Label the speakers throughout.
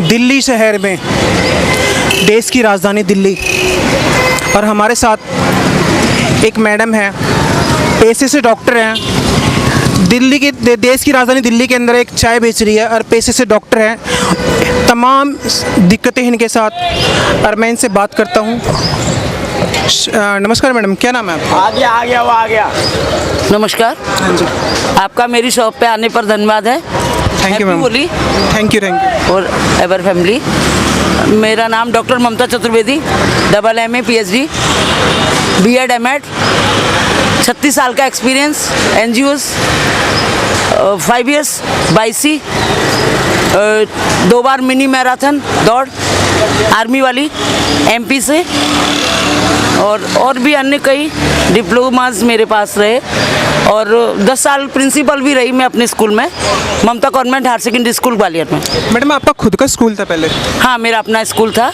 Speaker 1: दिल्ली शहर में, देश की राजधानी दिल्ली, और हमारे साथ एक मैडम है, पेशे से डॉक्टर हैं। दिल्ली की देश की राजधानी दिल्ली के अंदर एक चाय बेच रही है और पेशे से डॉक्टर हैं। तमाम दिक्कतें इनके साथ, और मैं इनसे बात करता हूँ। नमस्कार मैडम, क्या नाम है आपका?
Speaker 2: आ गया। नमस्कार।
Speaker 1: हाँ जी,
Speaker 2: आपका मेरी शॉप पे आने पर धन्यवाद है।
Speaker 1: Thank you ma'am.
Speaker 2: बोली
Speaker 1: थैंक यू
Speaker 2: और एवर फैमिली। मेरा नाम doctor Mamta Chaturvedi, MA PhD, B.Ed M.Ed, 36 साल का एक्सपीरियंस, NGOs 5 years, 22 2 बार मिनी मैराथन दौड़ आर्मी वाली MP से, और भी अन्य कई डिप्लोमास मेरे पास रहे, और 10 साल प्रिंसिपल भी रही मैं अपने स्कूल में, Mamta convent higher secondary school Gwalior में।
Speaker 1: मैडम, आपका खुद का स्कूल था पहले?
Speaker 2: हाँ, मेरा अपना स्कूल था।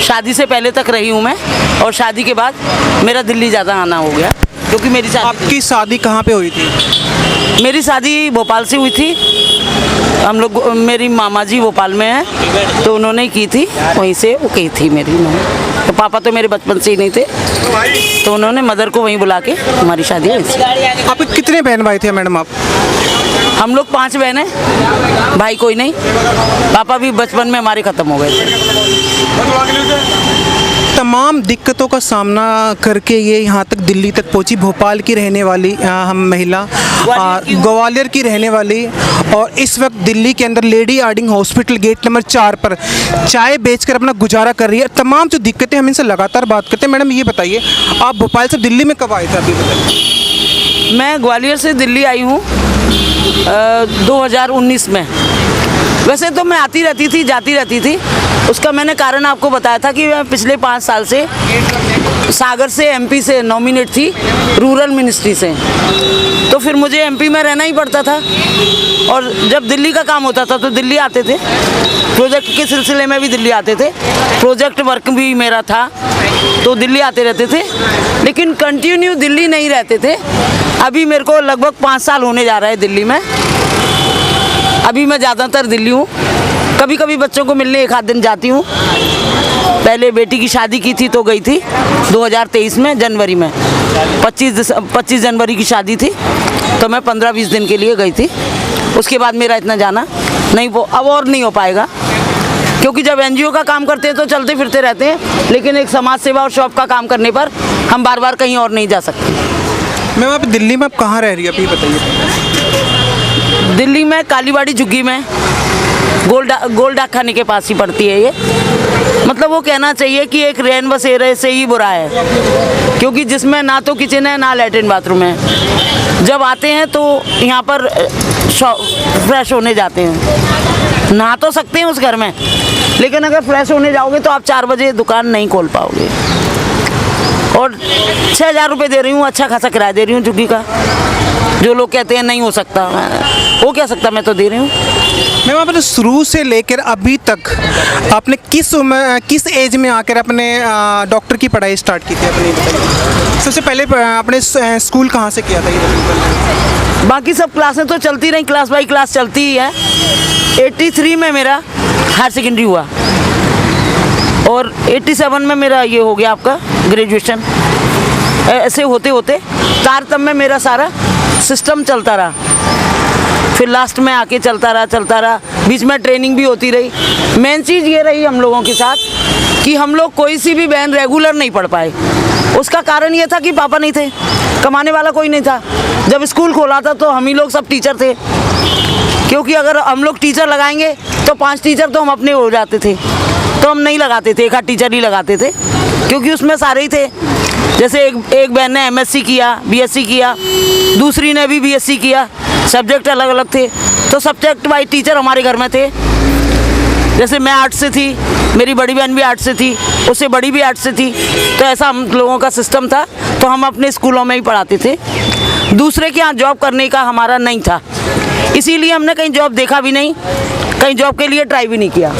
Speaker 2: शादी से पहले तक रही हूँ मैं, और शादी के बाद मेरा दिल्ली ज़्यादा आना हो गया, क्योंकि मेरी शादी।
Speaker 1: आपकी शादी कहाँ पे हुई थी?
Speaker 2: मेरी शादी भोपाल से हुई थी। हम लोग, मेरी मामा जी भोपाल में हैं, तो उन्होंने की थी, वहीं से वो की थी मेरी माँ। तो पापा तो मेरे बचपन से ही नहीं थे, तो उन्होंने मदर को वहीं बुला के हमारी शादी हुई।
Speaker 1: आपके कितने बहन भाई थे मैडम आप?
Speaker 2: हम लोग 5 बहन हैं, भाई कोई नहीं। पापा भी बचपन में हमारे ख़त्म हो गए थे।
Speaker 1: तमाम दिक्कतों का सामना करके ये यहाँ तक दिल्ली तक पहुँची। भोपाल की रहने वाली हम महिला, ग्वालियर की रहने वाली, और इस वक्त दिल्ली के अंदर Lady Hardinge Hospital gate number 4 पर चाय बेचकर अपना गुजारा कर रही है। तमाम जो दिक्कतें, हम इनसे लगातार बात करते हैं। मैडम, ये बताइए, आप भोपाल से दिल्ली में कब आए थे? अभी बताइए।
Speaker 2: मैं ग्वालियर से दिल्ली आई हूँ 2019 में। वैसे तो मैं आती रहती थी, जाती रहती थी। उसका मैंने कारण आपको बताया था कि मैं पिछले 5 साल से सागर से MP से नॉमिनेट थी, रूरल मिनिस्ट्री से। तो फिर मुझे MP में रहना ही पड़ता था, और जब दिल्ली का काम होता था तो दिल्ली आते थे। प्रोजेक्ट के सिलसिले में भी दिल्ली आते थे, प्रोजेक्ट वर्क भी मेरा था, तो दिल्ली आते रहते थे। लेकिन कंटिन्यू दिल्ली नहीं रहते थे। अभी मेरे को लगभग 5 साल होने जा रहा है दिल्ली में। अभी मैं ज़्यादातर दिल्ली हूँ। कभी कभी बच्चों को मिलने 1 आध दिन जाती हूँ। पहले बेटी की शादी की थी तो गई थी 2023 में, जनवरी में। 25 जनवरी की शादी थी, तो मैं 15-20 दिन के लिए गई थी। उसके बाद मेरा इतना जाना नहीं, वो अब और नहीं हो पाएगा, क्योंकि जब NGO का काम करते हैं तो चलते फिरते रहते हैं, लेकिन एक समाज सेवा और शॉप का काम करने पर हम बार बार कहीं और नहीं जा सकते।
Speaker 1: मैम, आप दिल्ली में आप कहाँ रह रही है अभी बताइए?
Speaker 2: दिल्ली में कालीबाड़ी झुग्गी में, गोल डाक खाने के पास ही पड़ती है ये। मतलब वो कहना चाहिए कि एक रैन बसेरे से ही बुरा है, क्योंकि जिसमें ना तो किचन है ना लैट्रिन बाथरूम है। जब आते हैं तो यहाँ पर फ्रेश होने जाते हैं, नहा तो सकते हैं उस घर में, लेकिन अगर फ्रेश होने जाओगे तो आप 4 बजे दुकान नहीं खोल पाओगे। और 6000 रुपये दे रही हूँ, अच्छा खासा किराया दे रही हूँ झुग्गी का। जो लोग कहते हैं नहीं हो सकता, हो क्या सकता, मैं तो दे रही हूँ।
Speaker 1: मैम, आपने शुरू से लेकर अभी तक आपने किस एज में आकर अपने डॉक्टर की पढ़ाई स्टार्ट की थी? अपनी बताइए। सबसे पहले आपने स्कूल कहाँ से किया था ये?
Speaker 2: बाकी सब क्लासें तो चलती रही, क्लास बाई क्लास चलती ही है। 83 में मेरा हायर सेकेंडरी हुआ, और 87 में मेरा ये हो गया आपका ग्रेजुएशन। ऐसे होते होते तारतम्य में मेरा सारा सिस्टम चलता रहा, फिर लास्ट में आके चलता रहा। बीच में ट्रेनिंग भी होती रही। मेन चीज़ ये रही हम लोगों के साथ कि हम लोग कोई सी भी बहन रेगुलर नहीं पढ़ पाए। उसका कारण ये था कि पापा नहीं थे, कमाने वाला कोई नहीं था। जब स्कूल खोला था तो हम ही लोग सब टीचर थे, क्योंकि अगर हम लोग टीचर लगाएंगे तो 5 टीचर तो हम अपने हो जाते थे, तो हम नहीं लगाते थे, 1 आध टीचर ही लगाते थे, क्योंकि उसमें सारे ही थे। जैसे एक बहन ने MSc किया, BSc किया, दूसरी ने भी BSc किया, सब्जेक्ट अलग अलग थे, तो सब्जेक्ट वाइज टीचर हमारे घर में थे। जैसे मैं आर्ट्स से थी, मेरी बड़ी बहन भी आर्ट्स से थी, उससे बड़ी भी आर्ट्स से थी, तो ऐसा हम लोगों का सिस्टम था। तो हम अपने स्कूलों में ही पढ़ाते थे, दूसरे के यहाँ जॉब करने का हमारा नहीं था। इसीलिए हमने कहीं जॉब देखा भी नहीं, कहीं जॉब के लिए ट्राई भी नहीं किया।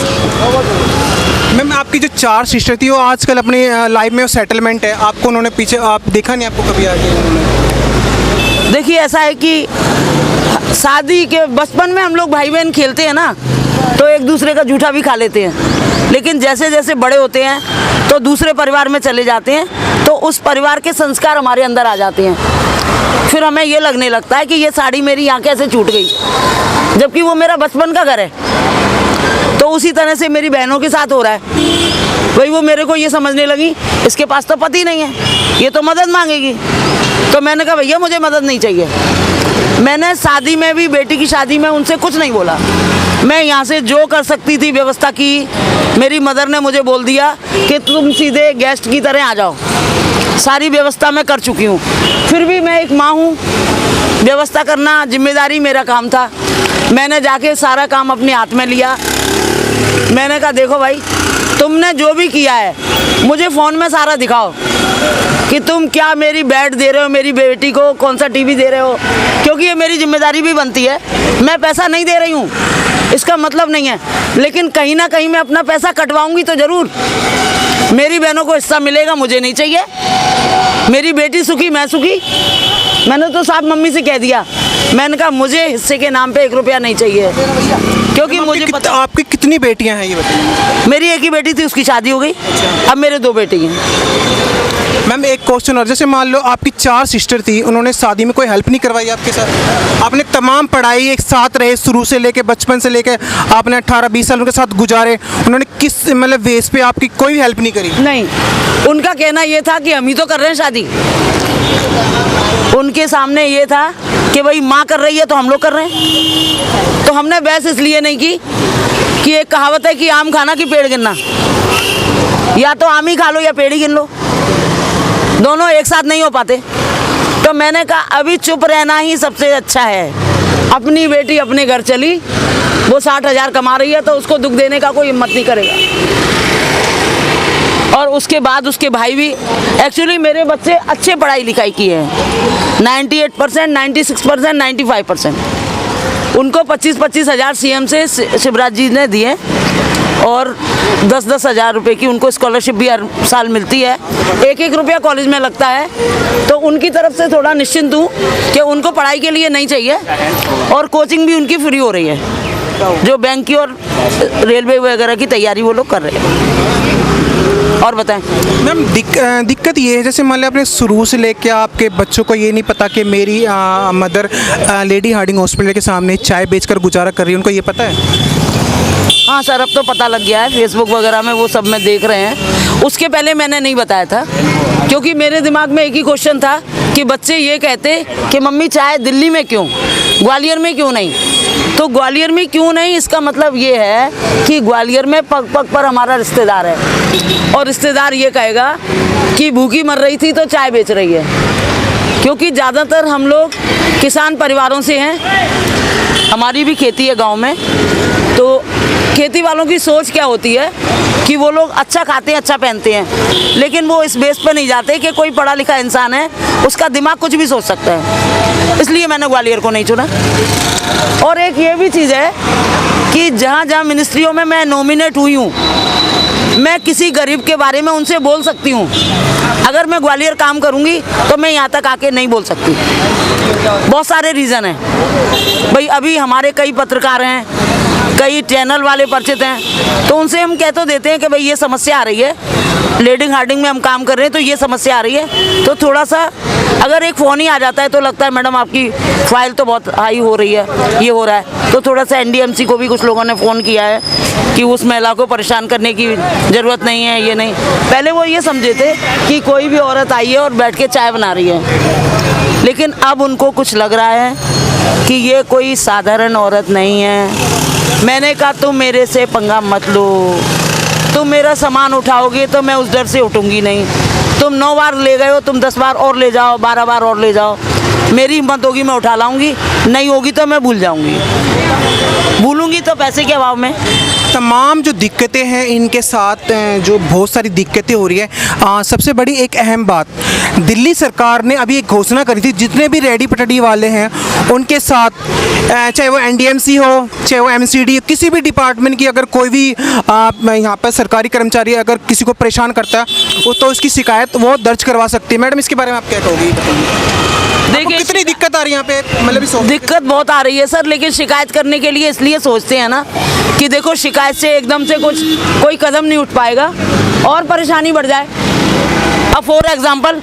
Speaker 1: मैम, आपकी जो 4 सिस्टर थी वो आजकल अपनी लाइफ में सेटलमेंट है, आपको उन्होंने पीछे आप देखा नहीं, आपको कभी आगे उन्होंने?
Speaker 2: देखिए, ऐसा है कि शादी के बचपन में हम लोग भाई बहन खेलते हैं ना, तो एक दूसरे का जूठा भी खा लेते हैं। लेकिन जैसे जैसे बड़े होते हैं तो दूसरे परिवार में चले जाते हैं, तो उस परिवार के संस्कार हमारे अंदर आ जाते हैं। फिर हमें ये लगने लगता है कि ये साड़ी मेरी यहाँ कैसे छूट गई, जबकि वो मेरा बचपन का घर है। तो उसी तरह से मेरी बहनों के साथ हो रहा है। वही वो मेरे को ये समझने लगी, इसके पास तो पति नहीं है, ये तो मदद मांगेगी। तो मैंने कहा भैया मुझे मदद नहीं चाहिए। मैंने शादी में भी, बेटी की शादी में उनसे कुछ नहीं बोला। मैं यहाँ से जो कर सकती थी व्यवस्था की, मेरी मदर ने मुझे बोल दिया कि तुम सीधे गेस्ट की तरह आ जाओ। सारी व्यवस्था मैं कर चुकी हूँ। फिर भी मैं एक माँ हूँ, व्यवस्था करना जिम्मेदारी मेरा काम था। मैंने जाके सारा काम अपने हाथ में लिया। मैंने कहा देखो भाई, तुमने जो भी किया है मुझे फ़ोन में सारा दिखाओ कि तुम क्या मेरी बेड दे रहे हो, मेरी बेटी को कौन सा टीवी दे रहे हो, क्योंकि ये मेरी जिम्मेदारी भी बनती है। मैं पैसा नहीं दे रही हूँ इसका मतलब नहीं है, लेकिन कहीं ना कहीं मैं अपना पैसा कटवाऊंगी तो ज़रूर। मेरी बहनों को हिस्सा मिलेगा, मुझे नहीं चाहिए। मेरी बेटी सुखी, मैं सुखी। मैंने तो साफ मम्मी से कह दिया, मैंने कहा मुझे हिस्से के नाम पे 1 रुपया नहीं चाहिए, क्योंकि मुझे पता।
Speaker 1: आपकी कितनी बेटियां हैं ये बताइए?
Speaker 2: मेरी एक ही बेटी थी, उसकी शादी हो गई। अब मेरे 2 बेटी हैं।
Speaker 1: मैम एक क्वेश्चन और, जैसे मान लो आपकी 4 सिस्टर थी, उन्होंने शादी में कोई हेल्प नहीं करवाई आपके साथ? आपने तमाम पढ़ाई एक साथ रहे, शुरू से लेके बचपन से लेके आपने 18-20 साल उनके साथ गुजारे, उन्होंने किस मतलब बेस पे आपकी कोई हेल्प नहीं करी?
Speaker 2: नहीं, उनका कहना ये था कि हम ही तो कर रहे हैं शादी। उनके सामने ये था कि भाई माँ कर रही है तो हम लोग कर रहे हैं। तो हमने बहस इसलिए नहीं की कि एक कहावत है कि आम खाना कि पेड़ गिनना, या तो आम ही खा लो या पेड़ ही गिन लो, दोनों एक साथ नहीं हो पाते। तो मैंने कहा अभी चुप रहना ही सबसे अच्छा है। अपनी बेटी अपने घर चली, वो 60,000 कमा रही है, तो उसको दुख देने का कोई हिम्मत नहीं करेगा। और उसके बाद उसके भाई भी, एक्चुअली मेरे बच्चे अच्छे पढ़ाई लिखाई किए हैं, 98%, 96%, 95%। उनको 25-25 हज़ार CM से शिवराज जी ने दिए, और 10-10 हज़ार रुपये की उनको स्कॉलरशिप भी हर साल मिलती है। 1-1 रुपया कॉलेज में लगता है। तो उनकी तरफ से थोड़ा निश्चिंत हूँ कि उनको पढ़ाई के लिए नहीं चाहिए, और कोचिंग भी उनकी फ्री हो रही है, जो बैंक की और रेलवे वगैरह की तैयारी वो लोग कर रहे हैं। और बताएं
Speaker 1: मैम, दिक्कत ये है, जैसे मान लिया आपने शुरू से लेके आपके बच्चों को ये नहीं पता कि मेरी मदर लेडी हार्डिंग हॉस्पिटल के सामने चाय बेचकर गुजारा कर रही है, उनको ये पता है?
Speaker 2: हाँ सर, अब तो पता लग गया है, फेसबुक वगैरह में वो सब में देख रहे हैं। उसके पहले मैंने नहीं बताया था, क्योंकि मेरे दिमाग में एक ही क्वेश्चन था कि बच्चे ये कहते कि मम्मी चाय दिल्ली में क्यों, ग्वालियर में क्यों नहीं? तो ग्वालियर में क्यों नहीं, इसका मतलब ये है कि ग्वालियर में पग पग पर हमारा रिश्तेदार है, और रिश्तेदार ये कहेगा कि भूखी मर रही थी तो चाय बेच रही है। क्योंकि ज़्यादातर हम लोग किसान परिवारों से हैं, हमारी भी खेती है गांव में। तो खेती वालों की सोच क्या होती है कि वो लोग अच्छा खाते हैं, अच्छा पहनते हैं, लेकिन वो इस बेस पर नहीं जाते कि कोई पढ़ा लिखा इंसान है, उसका दिमाग कुछ भी सोच सकता है। इसलिए मैंने ग्वालियर को नहीं चुना। और एक ये भी चीज़ है कि जहाँ जहाँ मिनिस्ट्रियों में मैं नॉमिनेट हुई हूँ, मैं किसी गरीब के बारे में उनसे बोल सकती हूँ। अगर मैं ग्वालियर काम करूँगी तो मैं यहाँ तक आके नहीं बोल सकती। बहुत सारे रीज़न हैं भाई। अभी हमारे कई पत्रकार हैं, कई चैनल वाले परिचित हैं, तो उनसे हम कह तो देते हैं कि भाई ये समस्या आ रही है, लेडिंग हार्डिंग में हम काम कर रहे हैं तो ये समस्या आ रही है। तो थोड़ा सा अगर एक फ़ोन ही आ जाता है तो लगता है मैडम आपकी फाइल तो बहुत हाई हो रही है, ये हो रहा है। तो थोड़ा सा NDMC को भी कुछ लोगों ने फ़ोन किया है कि उस महिला को परेशान करने की ज़रूरत नहीं है, ये नहीं। पहले वो ये समझे थे कि कोई भी औरत आई है और बैठ के चाय बना रही है, लेकिन अब उनको कुछ लग रहा है कि ये कोई साधारण औरत नहीं है। मैंने कहा तुम मेरे से पंगा मत लो, तुम मेरा सामान उठाओगे तो मैं उस डर से उठूंगी नहीं। तुम 9 बार ले गए हो, तुम 10 बार और ले जाओ, 12 बार और ले जाओ, मेरी हिम्मत होगी मैं उठा लाऊंगी, नहीं होगी तो मैं भूल जाऊंगी। भूलूंगी तो पैसे के अभाव में।
Speaker 1: तमाम जो दिक्कतें हैं इनके साथ जो बहुत सारी दिक्कतें हो रही है, सबसे बड़ी एक अहम बात, दिल्ली सरकार ने अभी एक घोषणा करी थी, जितने भी रेडी पटड़ी वाले हैं उनके साथ, चाहे वो NDMC हो, चाहे वो MCD, किसी भी डिपार्टमेंट की अगर कोई भी यहाँ पर सरकारी कर्मचारी अगर किसी को परेशान करता है वो तो उसकी शिकायत वो दर्ज करवा सकती है। मैडम, इसके बारे में आप क्या कहोगी? देखिए कितनी दिक्कत आ रही है यहाँ पे, मतलब इस ऑफिस
Speaker 2: दिक्कत बहुत आ रही है सर, लेकिन शिकायत करने के लिए इसलिए सोचते हैं ना कि देखो शिकायत से एकदम से कोई कदम नहीं उठ पाएगा और परेशानी बढ़ जाए। अब फॉर एग्जांपल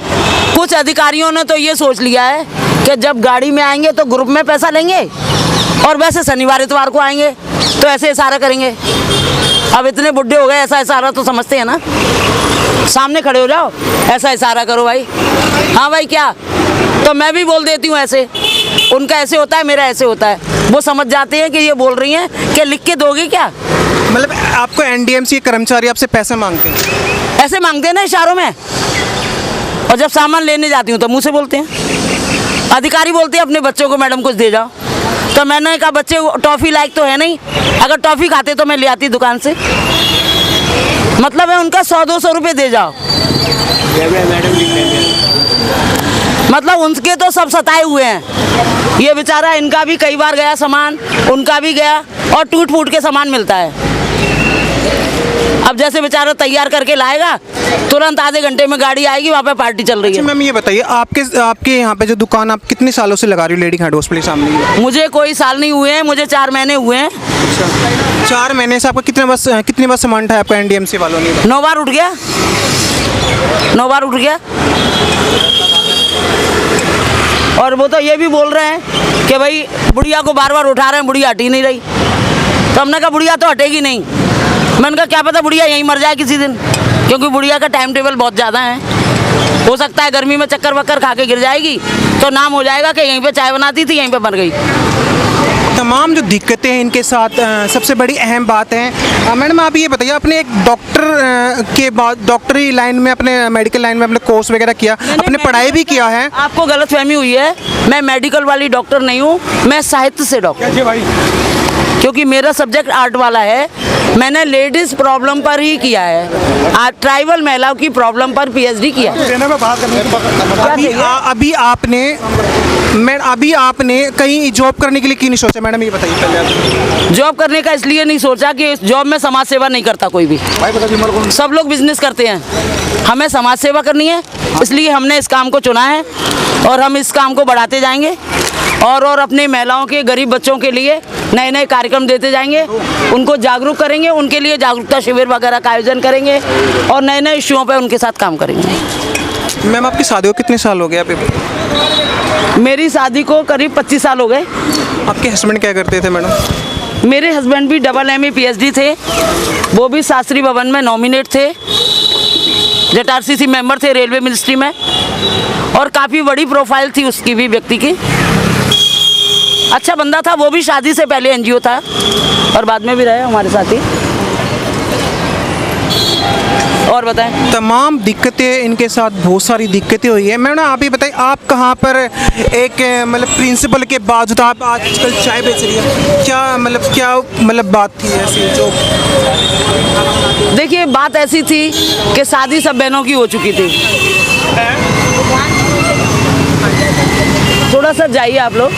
Speaker 2: कुछ अधिकारियों ने तो ये सोच लिया है कि जब गाड़ी में आएंगे तो ग्रुप में पैसा लेंगे और वैसे शनिवार इतवार को आएंगे तो ऐसे इशारा करेंगे। अब इतने बुढ़े हो गए, ऐसा इशारा तो समझते हैं ना, सामने खड़े हो जाओ ऐसा इशारा करो भाई, हाँ भाई क्या, तो मैं भी बोल देती हूँ ऐसे, उनका ऐसे होता है मेरा ऐसे होता है, वो समझ जाते हैं कि ये बोल रही हैं कि लिख के दोगे क्या।
Speaker 1: मतलब आपको एनडीएमसी के कर्मचारी आपसे पैसे मांगते हैं?
Speaker 2: ऐसे मांगते हैं ना इशारों में, और जब सामान लेने जाती हूँ तो मुँह से बोलते हैं। अधिकारी बोलते हैं अपने बच्चों को मैडम कुछ दे जाओ, तो मैंने कहा बच्चे टॉफ़ी लायक तो है नहीं, अगर टॉफ़ी खाते तो मैं ले आती दुकान से। मतलब है उनका 100-200 रुपये दे जाओ, मतलब उनके तो सब सताए हुए हैं। ये बेचारा, इनका भी कई बार गया सामान, उनका भी गया, और टूट फूट के सामान मिलता है। अब जैसे बेचारा तैयार करके लाएगा, तुरंत आधे घंटे में गाड़ी आएगी, वहाँ पे पार्टी चल रही है।
Speaker 1: मैम ये बताइए, आपके यहाँ पे जो दुकान आप कितने सालों से लगा रही हो लेडी हार्ट हॉस्पिटल सामने ही?
Speaker 2: मुझे कोई साल नहीं हुए हैं, मुझे 4 महीने हुए हैं।
Speaker 1: 4 महीने से आपका कितने बार सामान उठाया आपका एनडीएमसी वालों ने?
Speaker 2: 9 बार उठ गया, 9 बार उठ गया। और वो तो ये भी बोल रहे हैं कि भाई बुढ़िया को बार बार उठा रहे हैं, बुढ़िया हटी नहीं रही। तो हमने कहा बुढ़िया तो हटेगी नहीं। मैंने कहा क्या पता बुढ़िया यहीं मर जाए किसी दिन, क्योंकि बुढ़िया का टाइम टेबल बहुत ज़्यादा है। हो सकता है गर्मी में चक्कर वक्कर खा के गिर जाएगी तो नाम हो जाएगा कि यहीं पे चाय बनाती थी, यहीं पे मर गई।
Speaker 1: तमाम जो दिक्कतें हैं इनके साथ, सबसे बड़ी अहम बात है मैडम, आप ये बताइए, आपने एक डॉक्टर के बाद डॉक्टरी लाइन में, अपने मेडिकल लाइन में अपने कोर्स वगैरह किया, अपने पढ़ाई भी किया है।
Speaker 2: आपको गलतफहमी हुई है, मैं मेडिकल वाली डॉक्टर नहीं हूँ, मैं साहित्य से डॉक्टर भाई, क्योंकि मेरा सब्जेक्ट आर्ट वाला है। मैंने लेडीज़ प्रॉब्लम पर ही किया है, ट्राइबल महिलाओं की प्रॉब्लम पर पीएचडी किया है।
Speaker 1: अभी आपने कहीं जॉब करने के लिए क्यों नहीं सोचा मैडम, ये बताइए पहले।
Speaker 2: जॉब करने का इसलिए नहीं सोचा कि इस जॉब में समाज सेवा नहीं करता कोई भी, सब लोग बिजनेस करते हैं, हमें समाज सेवा करनी है, इसलिए हमने इस काम को चुना है और हम इस काम को बढ़ाते जाएंगे और अपने महिलाओं के, गरीब बच्चों के लिए नए नए कार्यक्रम देते जाएंगे, उनको जागरूक करेंगे, उनके लिए जागरूकता शिविर वगैरह का आयोजन करेंगे और नए नए इश्यूओं पर उनके साथ काम करेंगे।
Speaker 1: मैम आपकी शादी को कितने साल हो गए अभी?
Speaker 2: मेरी शादी को करीब 25 साल हो गए।
Speaker 1: आपके हस्बैंड क्या करते थे मैडम?
Speaker 2: मेरे हस्बैंड भी MA PhD थे, वो भी शास्त्री भवन में नॉमिनेट थे, JRCC मेंबर थे रेलवे मिनिस्ट्री में, और काफ़ी बड़ी प्रोफाइल थी उसकी भी, व्यक्ति की। अच्छा बंदा था, वो भी शादी से पहले NGO था और बाद में भी रहे हमारे साथ ही। और बताएं।
Speaker 1: तमाम दिक्कतें इनके साथ, बहुत सारी दिक्कतें हुई है। मैडम आप ही बताइए, आप कहाँ पर एक मतलब प्रिंसिपल के बावजूद आप आजकल चाय बेच रही है, क्या बात थी ऐसी जो?
Speaker 2: देखिए बात ऐसी थी कि शादी सब बहनों की हो चुकी थी। थोड़ा सा जाइए आप लोग,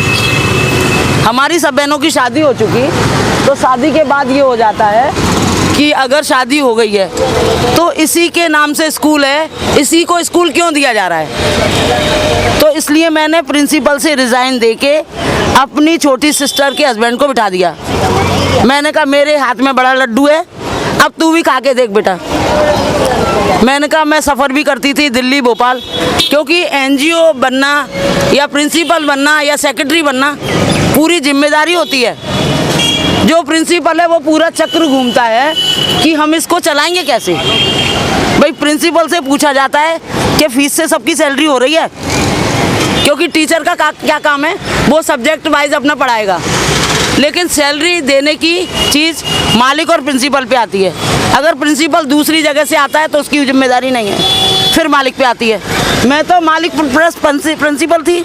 Speaker 2: हमारी सब बहनों की शादी हो चुकी, तो शादी के बाद ये हो जाता है कि अगर शादी हो गई है तो इसी के नाम से स्कूल है, इसी को स्कूल क्यों दिया जा रहा है। तो इसलिए मैंने प्रिंसिपल से रिज़ाइन देके अपनी छोटी सिस्टर के हस्बैंड को बिठा दिया। मैंने कहा मेरे हाथ में बड़ा लड्डू है, अब तू भी खा के देख बेटा। मैंने कहा मैं सफ़र भी करती थी दिल्ली भोपाल, क्योंकि NGO बनना या प्रिंसिपल बनना या सेक्रेटरी बनना पूरी जिम्मेदारी होती है। जो प्रिंसिपल है वो पूरा चक्र घूमता है कि हम इसको चलाएंगे कैसे। भाई प्रिंसिपल से पूछा जाता है कि फीस से सबकी सैलरी हो रही है, क्योंकि टीचर का क्या काम है, वो सब्जेक्ट वाइज अपना पढ़ाएगा, लेकिन सैलरी देने की चीज़ मालिक और प्रिंसिपल पे आती है। अगर प्रिंसिपल दूसरी जगह से आता है तो उसकी जिम्मेदारी नहीं है, फिर मालिक पे आती है। मैं तो मालिक प्लस प्रिंसिपल थी।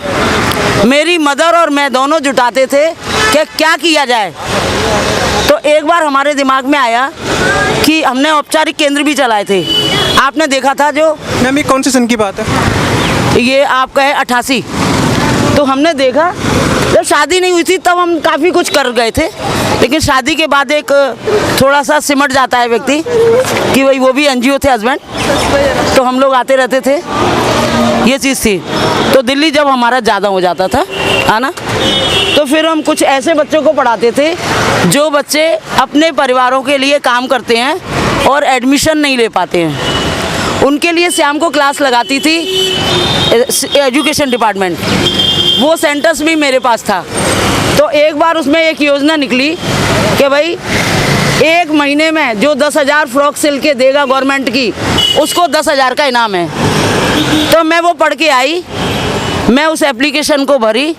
Speaker 2: मेरी मदर और मैं दोनों जुटाते थे कि क्या किया जाए। तो एक बार हमारे दिमाग में आया कि हमने औपचारिक केंद्र भी चलाए थे, आपने देखा था जो।
Speaker 1: मैम ये कौन से सन की बात है?
Speaker 2: ये आपका है 88। तो हमने देखा जब शादी नहीं हुई थी तब हम काफ़ी कुछ कर गए थे, लेकिन शादी के बाद एक थोड़ा सा सिमट जाता है व्यक्ति कि भाई वो भी एनजीओ थे हस्बैंड, तो हम लोग आते रहते थे, ये चीज़ थी। तो दिल्ली जब हमारा ज़्यादा हो जाता था आना, तो फिर हम कुछ ऐसे बच्चों को पढ़ाते थे जो बच्चे अपने परिवारों के लिए काम करते हैं और एडमिशन नहीं ले पाते हैं, उनके लिए शाम को क्लास लगाती थी एजुकेशन डिपार्टमेंट। वो सेंटर्स भी मेरे पास था। तो एक बार उसमें एक योजना निकली कि भाई 1 महीने में जो 10,000 फ्रॉक सिल के देगा गवर्नमेंट की, उसको 10,000 का इनाम है। तो मैं वो पढ़ के आई, मैं उस एप्लीकेशन को भरी,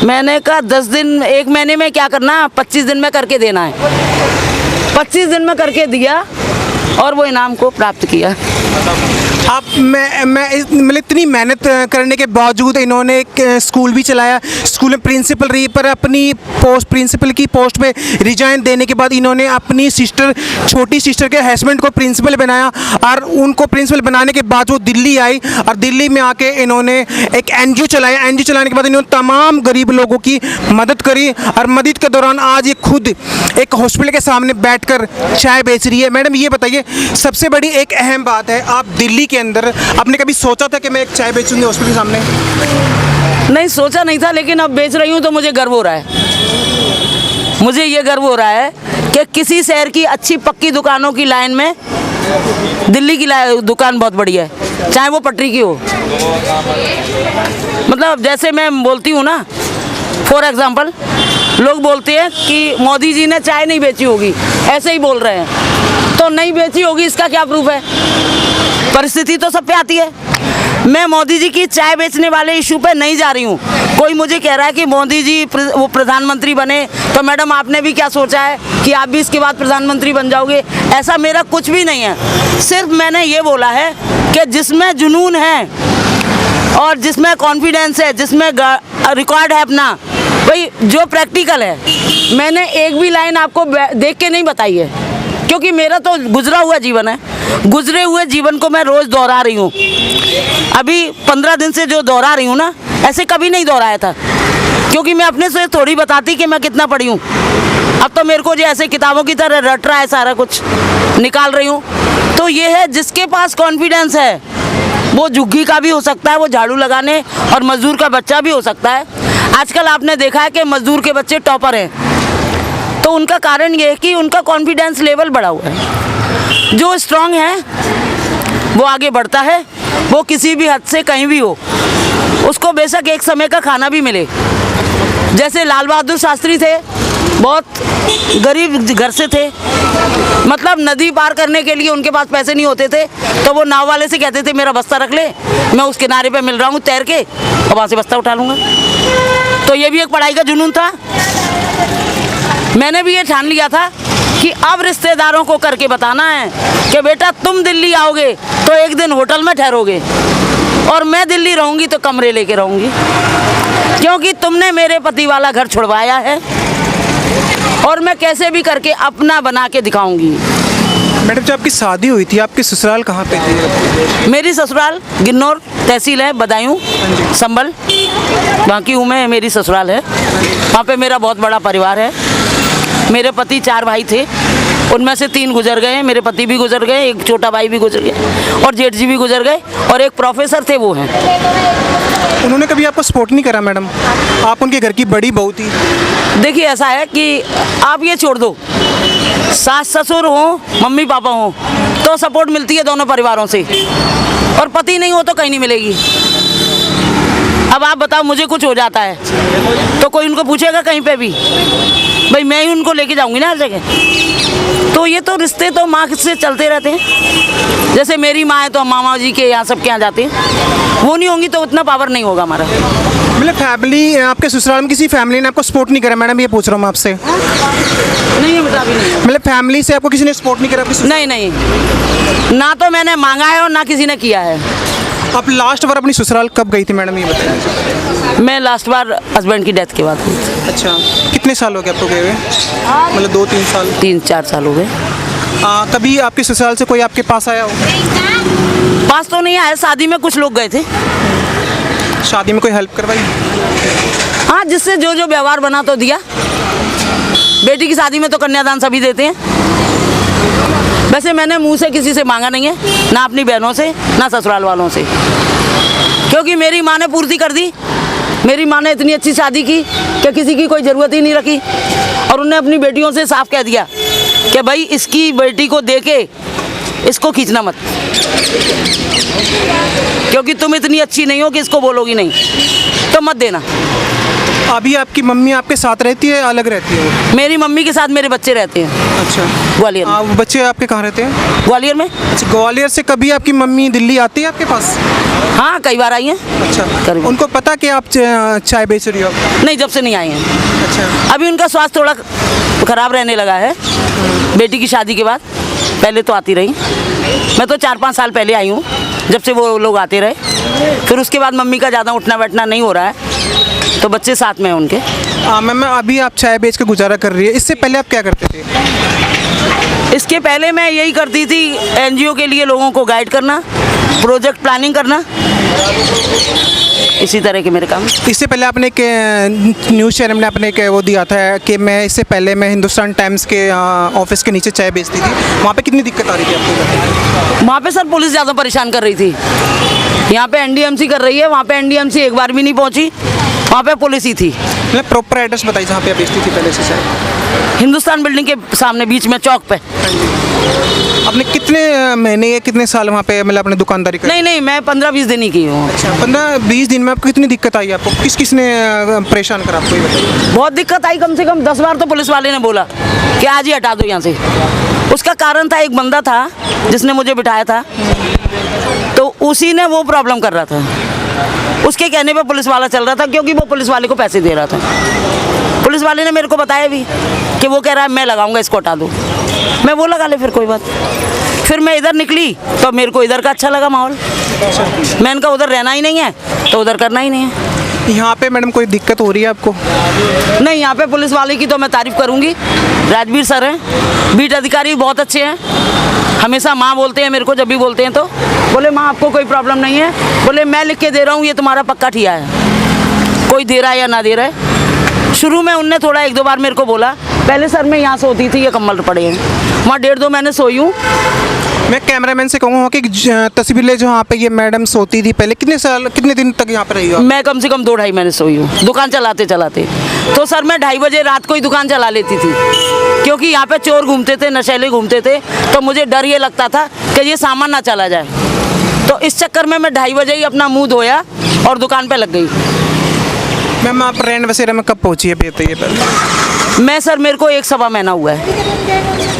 Speaker 2: मैंने कहा 10 दिन 1 महीने में क्या करना, 25 दिन में करके देना है। 25 दिन में करके दिया और वो इनाम को प्राप्त किया।
Speaker 1: आप मतलब इतनी मेहनत करने के बावजूद इन्होंने एक स्कूल भी चलाया, स्कूल में प्रिंसिपल रही, पर अपनी प्रिंसिपल की पोस्ट पे रिजाइन देने के बाद इन्होंने अपनी छोटी सिस्टर के हस्बैंड को प्रिंसिपल बनाया, और उनको प्रिंसिपल बनाने के बाद वो दिल्ली आई और दिल्ली में आके इन्होंने एक एनजीओ चलाया। एनजीओ चलाने के बाद इन्होंने तमाम गरीब लोगों की मदद करी, और मदद के दौरान आज ये खुद एक हॉस्पिटल के सामने बैठकर चाय बेच रही है। मैडम ये बताइए, सबसे बड़ी एक अहम बात है, आप दिल्ली के अंदर आपने कभी सोचा था कि मैं एक चाय बेचूंगी हॉस्पिटल के सामने?
Speaker 2: नहीं, सोचा नहीं था, लेकिन अब बेच रही हूँ तो मुझे गर्व हो रहा है। मुझे ये गर्व हो रहा है कि किसी शहर की अच्छी पक्की दुकानों की लाइन में दिल्ली की दुकान बहुत बड़ी है, चाहे वो पटरी की हो। मतलब जैसे मैं बोलती हूँ ना, फॉर एग्जाम्पल लोग बोलते हैं कि मोदी जी ने चाय नहीं बेची होगी, ऐसे ही बोल रहे हैं, तो नहीं बेची होगी इसका क्या प्रूफ है? परिस्थिति तो सब पे आती है। मैं मोदी जी की चाय बेचने वाले इशू पे नहीं जा रही हूँ। कोई मुझे कह रहा है कि मोदी जी वो प्रधानमंत्री बने, तो मैडम आपने भी क्या सोचा है कि आप भी इसके बाद प्रधानमंत्री बन जाओगे? ऐसा मेरा कुछ भी नहीं है। सिर्फ मैंने ये बोला है कि जिसमें जुनून है और जिसमें कॉन्फिडेंस है, जिसमें रिकॉर्ड है अपना, भाई जो प्रैक्टिकल है, मैंने एक भी लाइन आपको देख के नहीं बताई है, क्योंकि मेरा तो गुजरा हुआ जीवन है। गुजरे हुए जीवन को मैं रोज़ दोहरा रही हूँ। अभी 15 दिन से जो दोहरा रही हूँ ना, ऐसे कभी नहीं दोहराया था, क्योंकि मैं अपने से थोड़ी बताती कि मैं कितना पढ़ी हूँ। अब तो मेरे को जो ऐसे किताबों की तरह रट रहा है, सारा कुछ निकाल रही हूँ। तो ये है, जिसके पास कॉन्फिडेंस है वो झुग्गी का भी हो सकता है, वो झाड़ू लगाने और मजदूर का बच्चा भी हो सकता है। आजकल आपने देखा है कि मजदूर के बच्चे टॉपर हैं, तो उनका कारण ये है कि उनका कॉन्फिडेंस लेवल बढ़ा हुआ है। जो स्ट्रांग है वो आगे बढ़ता है, वो किसी भी हद से कहीं भी हो, उसको बेशक एक समय का खाना भी मिले। जैसे लाल बहादुर शास्त्री थे, बहुत गरीब घर से थे, मतलब नदी पार करने के लिए उनके पास पैसे नहीं होते थे, तो वो नाव वाले से कहते थे मेरा बस्ता रख ले, मैं उस किनारे पे मिल रहा हूँ तैर के, और वहाँ से बस्ता उठा लूँगा। तो ये भी एक पढ़ाई का जुनून था। मैंने भी ये ठान लिया था कि अब रिश्तेदारों को करके बताना है कि बेटा तुम दिल्ली आओगे तो एक दिन होटल में ठहरोगे, और मैं दिल्ली रहूँगी तो कमरे लेके रहूँगी, क्योंकि तुमने मेरे पति वाला घर छुड़वाया है, और मैं कैसे भी करके अपना बना के दिखाऊंगी।
Speaker 1: मैडम, जब आपकी शादी हुई थी, आपकी ससुराल कहाँ पे थी?
Speaker 2: मेरी ससुराल गिन्नौर तहसील है, बदायूं संभल, वहाँ की हूँ मैं, मेरी ससुराल है। वहाँ पे मेरा बहुत बड़ा परिवार है। मेरे पति 4 भाई थे, उनमें से 3 गुजर गए, मेरे पति भी गुजर गए, एक छोटा भाई भी गुजर गया, और जेठ जी भी गुजर गए, और एक प्रोफेसर थे, वो हैं।
Speaker 1: उन्होंने कभी आपको सपोर्ट नहीं करा मैडम? आप उनके घर की बड़ी बहू थी।
Speaker 2: देखिए ऐसा है कि आप ये छोड़ दो, सास ससुर हो, मम्मी पापा हो, तो सपोर्ट मिलती है दोनों परिवारों से, और पति नहीं हो तो कहीं नहीं मिलेगी। अब आप बताओ, मुझे कुछ हो जाता है तो कोई उनको पूछेगा कहीं पे भी? भाई मैं ही उनको लेके जाऊंगी ना हर जगह। तो ये तो रिश्ते तो माँ से चलते रहते हैं। जैसे मेरी माँ है तो हम मामा जी के यहाँ सबके यहाँ जाते हैं, वो नहीं होंगी तो उतना पावर नहीं होगा हमारा।
Speaker 1: मतलब फैमिली, आपके ससुराल में किसी फैमिली ने आपको सपोर्ट नहीं करा मैडम, ये पूछ रहा हूँ मैं आपसे?
Speaker 2: नहीं, बेटा अभी नहीं।
Speaker 1: मतलब फैमिली से आपको किसी ने सपोर्ट नहीं करा?
Speaker 2: नहीं नहीं, ना तो मैंने मांगा है और ना किसी ने किया है।
Speaker 1: आप लास्ट बार अपनी ससुराल कब गई थी मैडम, ये बताइए?
Speaker 2: मैं लास्ट बार हस्बैंड की डेथ के बाद हुई।
Speaker 1: अच्छा, कितने साल हो गए आपको गए हुए? मतलब 2-3 साल?
Speaker 2: 3-4 साल हो गए।
Speaker 1: तभी आपके ससुराल से कोई आपके पास आया हो?
Speaker 2: पास तो नहीं आया, शादी में कुछ लोग गए थे।
Speaker 1: शादी में कोई हेल्प करवाई?
Speaker 2: हाँ, जिससे जो जो व्यवहार बना तो दिया। बेटी की शादी में तो कन्यादान सभी देते हैं। वैसे मैंने मुंह से किसी से मांगा नहीं है, ना अपनी बहनों से ना ससुराल वालों से, क्योंकि मेरी माँ ने पूर्ति कर दी। मेरी माँ ने इतनी अच्छी शादी की कि किसी की कोई ज़रूरत ही नहीं रखी। और उन्होंने अपनी बेटियों से साफ कह दिया कि भाई इसकी बेटी को दे के इसको खींचना मत, क्योंकि तुम इतनी अच्छी नहीं हो कि इसको बोलोगी नहीं, तो मत देना।
Speaker 1: अभी आपकी मम्मी आपके साथ रहती है, अलग रहती है वो?
Speaker 2: मेरी मम्मी के साथ मेरे बच्चे रहते हैं।
Speaker 1: अच्छा,
Speaker 2: ग्वालियर में।
Speaker 1: बच्चे आपके कहाँ रहते हैं?
Speaker 2: ग्वालियर में।
Speaker 1: अच्छा, ग्वालियर से कभी आपकी मम्मी दिल्ली आती है आपके पास?
Speaker 2: हाँ, कई बार आई हैं।
Speaker 1: अच्छा,
Speaker 2: करीब।
Speaker 1: उनको पता कि आप चाय बेच रही हो?
Speaker 2: नहीं, जब से नहीं आई हैं।
Speaker 1: अच्छा,
Speaker 2: अभी उनका स्वास्थ्य थोड़ा खराब रहने लगा है बेटी की शादी के बाद। पहले तो आती रही, मैं तो 4-5 साल पहले आई हूँ, जब से वो लोग आते रहे। फिर उसके बाद मम्मी का ज़्यादा उठना बैठना नहीं हो रहा है, तो बच्चे साथ में हैं उनके।
Speaker 1: मैम, अभी आप चाय बेच के गुजारा कर रही है, इससे पहले आप क्या करते थे?
Speaker 2: इसके पहले मैं यही करती थी, एनजीओ के लिए लोगों को गाइड करना, प्रोजेक्ट प्लानिंग करना, इसी तरह के मेरे काम।
Speaker 1: इससे पहले आपने एक न्यूज़ चैनल में आपने एक वो दिया था कि मैं इससे पहले मैं हिंदुस्तान टाइम्स के ऑफिस के नीचे चाय बेचती थी, वहाँ पे कितनी दिक्कत आ रही थी आपको?
Speaker 2: वहाँ पे सर पुलिस ज़्यादा परेशान कर रही थी। यहाँ पे एनडीएमसी कर रही है, वहाँ पे एनडीएमसी एक बार भी नहीं पहुँची, वहाँ पे पुलिस ही थी।
Speaker 1: मतलब प्रॉपर एड्रेस बताइए जहाँ पे आप बेचती थी पहले से चाय।
Speaker 2: हिंदुस्तान बिल्डिंग के सामने बीच में चौक पे।
Speaker 1: आपने कितने महीने या कितने साल वहाँ पे मतलब अपने दुकानदारी करी?
Speaker 2: नहीं, मैं 15-20 दिन ही की हूँ।
Speaker 1: अच्छा, 15-20 दिन में आपको कितनी दिक्कत आई? आपको किस किस ने परेशान करा आपको, ये बताइए।
Speaker 2: बहुत दिक्कत आई, कम से कम 10 बार तो पुलिस वाले ने बोला कि आज ही हटा दो यहाँ से। उसका कारण था, एक बंदा था जिसने मुझे बिठाया था, तो उसी ने वो प्रॉब्लम कर रहा था। उसके कहने पे पुलिस वाला चल रहा था, क्योंकि वो पुलिस वाले को पैसे दे रहा था। पुलिस वाले ने मेरे को बताया भी कि वो कह रहा है मैं लगाऊंगा, इसको हटा दो। मैं वो लगा ले, फिर कोई बात। फिर मैं इधर निकली तो मेरे को इधर का अच्छा लगा माहौल। मैंने कहा उधर रहना ही नहीं है तो उधर करना ही नहीं है।
Speaker 1: यहाँ पे मैडम कोई दिक्कत हो रही है आपको?
Speaker 2: नहीं, यहाँ पे पुलिस वाले की तो मैं तारीफ़ करूँगी। राजवीर सर हैं, बीट अधिकारी बहुत अच्छे हैं। हमेशा माँ बोलते हैं मेरे को, जब भी बोलते हैं तो बोले माँ आपको कोई प्रॉब्लम नहीं है, बोले मैं लिख के दे रहा हूँ, ये तुम्हारा पक्का ठिया है, कोई दे रहा है या ना दे रहा है। शुरू में उनने थोड़ा 1-2 बार मेरे को बोला, पहले सर मैं यहाँ सोती थी, ये कम्बल पड़े हैं, वहाँ 1.5-2 महीने सोई हूँ।
Speaker 1: मैं कैमरामैन से कहूँगा कि तस्वीरें जहाँ पे ये मैडम सोती थी पहले, कितने दिन तक यहाँ पे रही हो?
Speaker 2: मैं कम से कम 2-2.5 महीने सोई हूँ दुकान चलाते चलाते। तो सर मैं 2:30 बजे रात को ही दुकान चला लेती थी, क्योंकि यहाँ पे चोर घूमते थे, नशेले घूमते थे, तो मुझे डर ये लगता था कि ये सामान ना चला जाए। तो इस चक्कर में मैं 2:30 बजे ही अपना मुँह धोया और दुकान पर लग गई।
Speaker 1: मैम, आप रैन बसेरा में कब पहुँची है बताइए पहले?
Speaker 2: मैं सर मेरे को 1-1.25 महीना हुआ है।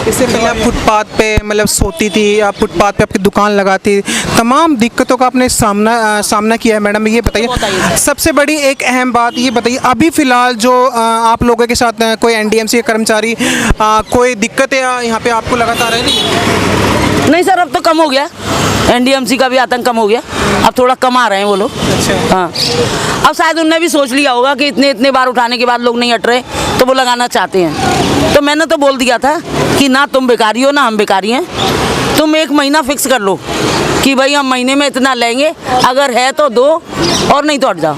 Speaker 1: इससे पहले आप फुटपाथ पे मतलब सोती थी, आप फुटपाथ पे आपकी दुकान लगाती, तमाम दिक्कतों का आपने सामना किया है मैडम। ये बताइए, सबसे बड़ी एक अहम बात ये बताइए, अभी फ़िलहाल जो आप लोगों के साथ कोई एनडीएमसी के कर्मचारी कोई दिक्कतें यहाँ पे आपको लगातार है?
Speaker 2: नहीं सर, अब तो कम हो गया, एनडीएमसी का भी आतंक कम हो गया, अब थोड़ा कम आ रहे हैं वो लोग।
Speaker 1: अच्छा।
Speaker 2: हाँ, अब शायद उनने भी सोच लिया होगा कि इतने बार उठाने के बाद लोग नहीं हट रहे, तो वो लगाना चाहते हैं। तो मैंने तो बोल दिया था कि ना तुम बेकारी हो ना हम बेकारी हैं, तुम 1 महीना फिक्स कर लो कि भाई हम महीने में इतना लेंगे, अगर है तो दो और नहीं तो हट जाओ।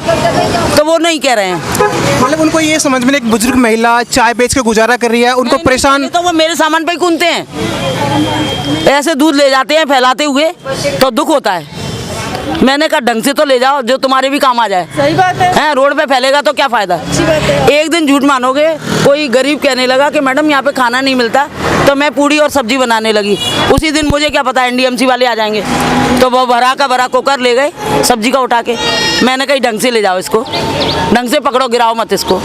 Speaker 2: तो वो नहीं कह रहे हैं।
Speaker 1: मतलब उनको ये समझ में, एक बुजुर्ग महिला चाय बेच के गुजारा कर रही है, उनको परेशान,
Speaker 2: तो वो मेरे सामान पे ही कूदते हैं, ऐसे दूध ले जाते हैं फैलाते हुए, तो दुख होता है। मैंने कहा ढंग से तो ले जाओ जो तुम्हारे भी काम आ जाए।
Speaker 3: सही बात है।
Speaker 2: रोड पे फैलेगा तो क्या फ़ायदा।
Speaker 3: अच्छी बात है।
Speaker 2: एक दिन झूठ मानोगे, कोई गरीब कहने लगा कि मैडम यहाँ पे खाना नहीं मिलता, तो मैं पूड़ी और सब्जी बनाने लगी। उसी दिन मुझे क्या पता एनडीएमसी वाले आ जाएंगे, तो वो भरा का भरा कुकर ले गए सब्जी का उठा के। मैंने कहा ढंग से ले जाओ इसको, ढंग से पकड़ो, गिराओ मत इसको।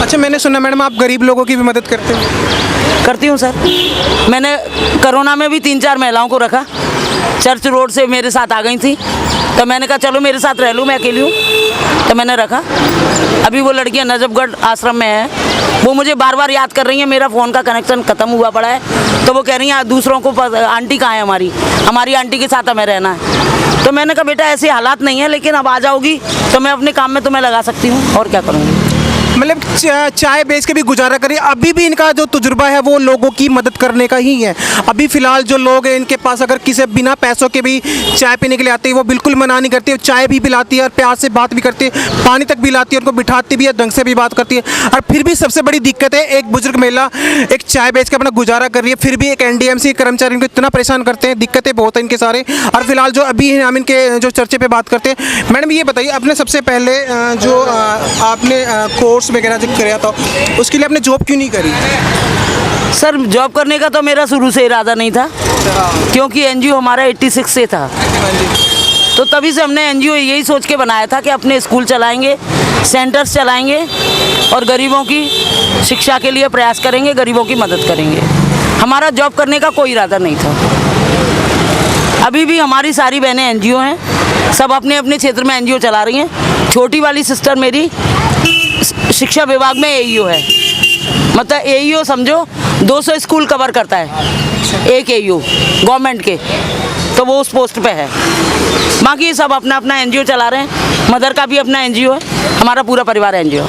Speaker 1: अच्छा, मैंने सुना मैडम आप गरीब लोगों की भी मदद करते हो?
Speaker 2: करती हूँ सर। मैंने कोरोना में भी 3-4 महिलाओं को रखा, चर्च रोड से मेरे साथ आ गई थी, तो मैंने कहा चलो मेरे साथ रह लूँ, मैं अकेली हूँ, तो मैंने रखा। अभी वो लड़कियाँ नजफगढ़ आश्रम में हैं, वो मुझे बार बार याद कर रही हैं, मेरा फ़ोन का कनेक्शन ख़त्म हुआ पड़ा है, तो वो कह रही हैं दूसरों को आंटी कहाँ है, हमारी आंटी के साथ हमें रहना है। तो मैंने कहा बेटा ऐसे हालात नहीं है, लेकिन अब आ जाओगी तो मैं अपने काम में तुम्हें लगा सकती हूँ, और क्या करूँगी।
Speaker 1: मतलब चाय बेच के भी गुजारा करिए। अभी भी इनका जो तजुर्बा है वो लोगों की मदद करने का ही है। अभी फ़िलहाल जो लोग हैं इनके पास अगर किसी बिना पैसों के भी चाय पीने के लिए आते हैं, वो बिल्कुल मना नहीं करती है। चाय भी पिलाती है और प्यार से बात भी करती है, पानी तक भी लाती है, उनको बिठाती भी है, ढंग से भी बात करती है। और फिर भी सबसे बड़ी दिक्कत है, एक बुजुर्ग महिला एक चाय बेच के अपना गुजारा कर रही है, फिर भी एक एनडीएमसी कर्मचारी इनको इतना परेशान करते हैं। दिक्कतें बहुत हैं इनके सारे। और फिलहाल जो अभी हैं हम इनके जो चर्चे पे बात करते हैं। मैडम ये बताइए, आपने सबसे पहले जो आपने कोर्स वगैरह जो कराया था, उसके लिए आपने जॉब क्यों नहीं करी?
Speaker 2: सर जॉब करने का तो मेरा शुरू से इरादा नहीं था, क्योंकि एनजीओ हमारा 86 से था। तो तभी से हमने एनजीओ यही सोच के बनाया था कि अपने स्कूल चलाएंगे, सेंटर्स चलाएंगे और गरीबों की शिक्षा के लिए प्रयास करेंगे, गरीबों की मदद करेंगे। हमारा जॉब करने का कोई इरादा नहीं था। अभी भी हमारी सारी बहनें एनजीओ हैं, सब अपने अपने क्षेत्र में एनजीओ चला रही हैं। छोटी वाली सिस्टर मेरी शिक्षा विभाग में एईओ है, मतलब एईओ समझो 200 स्कूल कवर करता है एक एईओ गवर्नमेंट के, तो वो उस पोस्ट पे है। बाकी सब अपना अपना एनजीओ चला रहे हैं। मदर का भी अपना एनजीओ है, हमारा पूरा परिवार एनजीओ।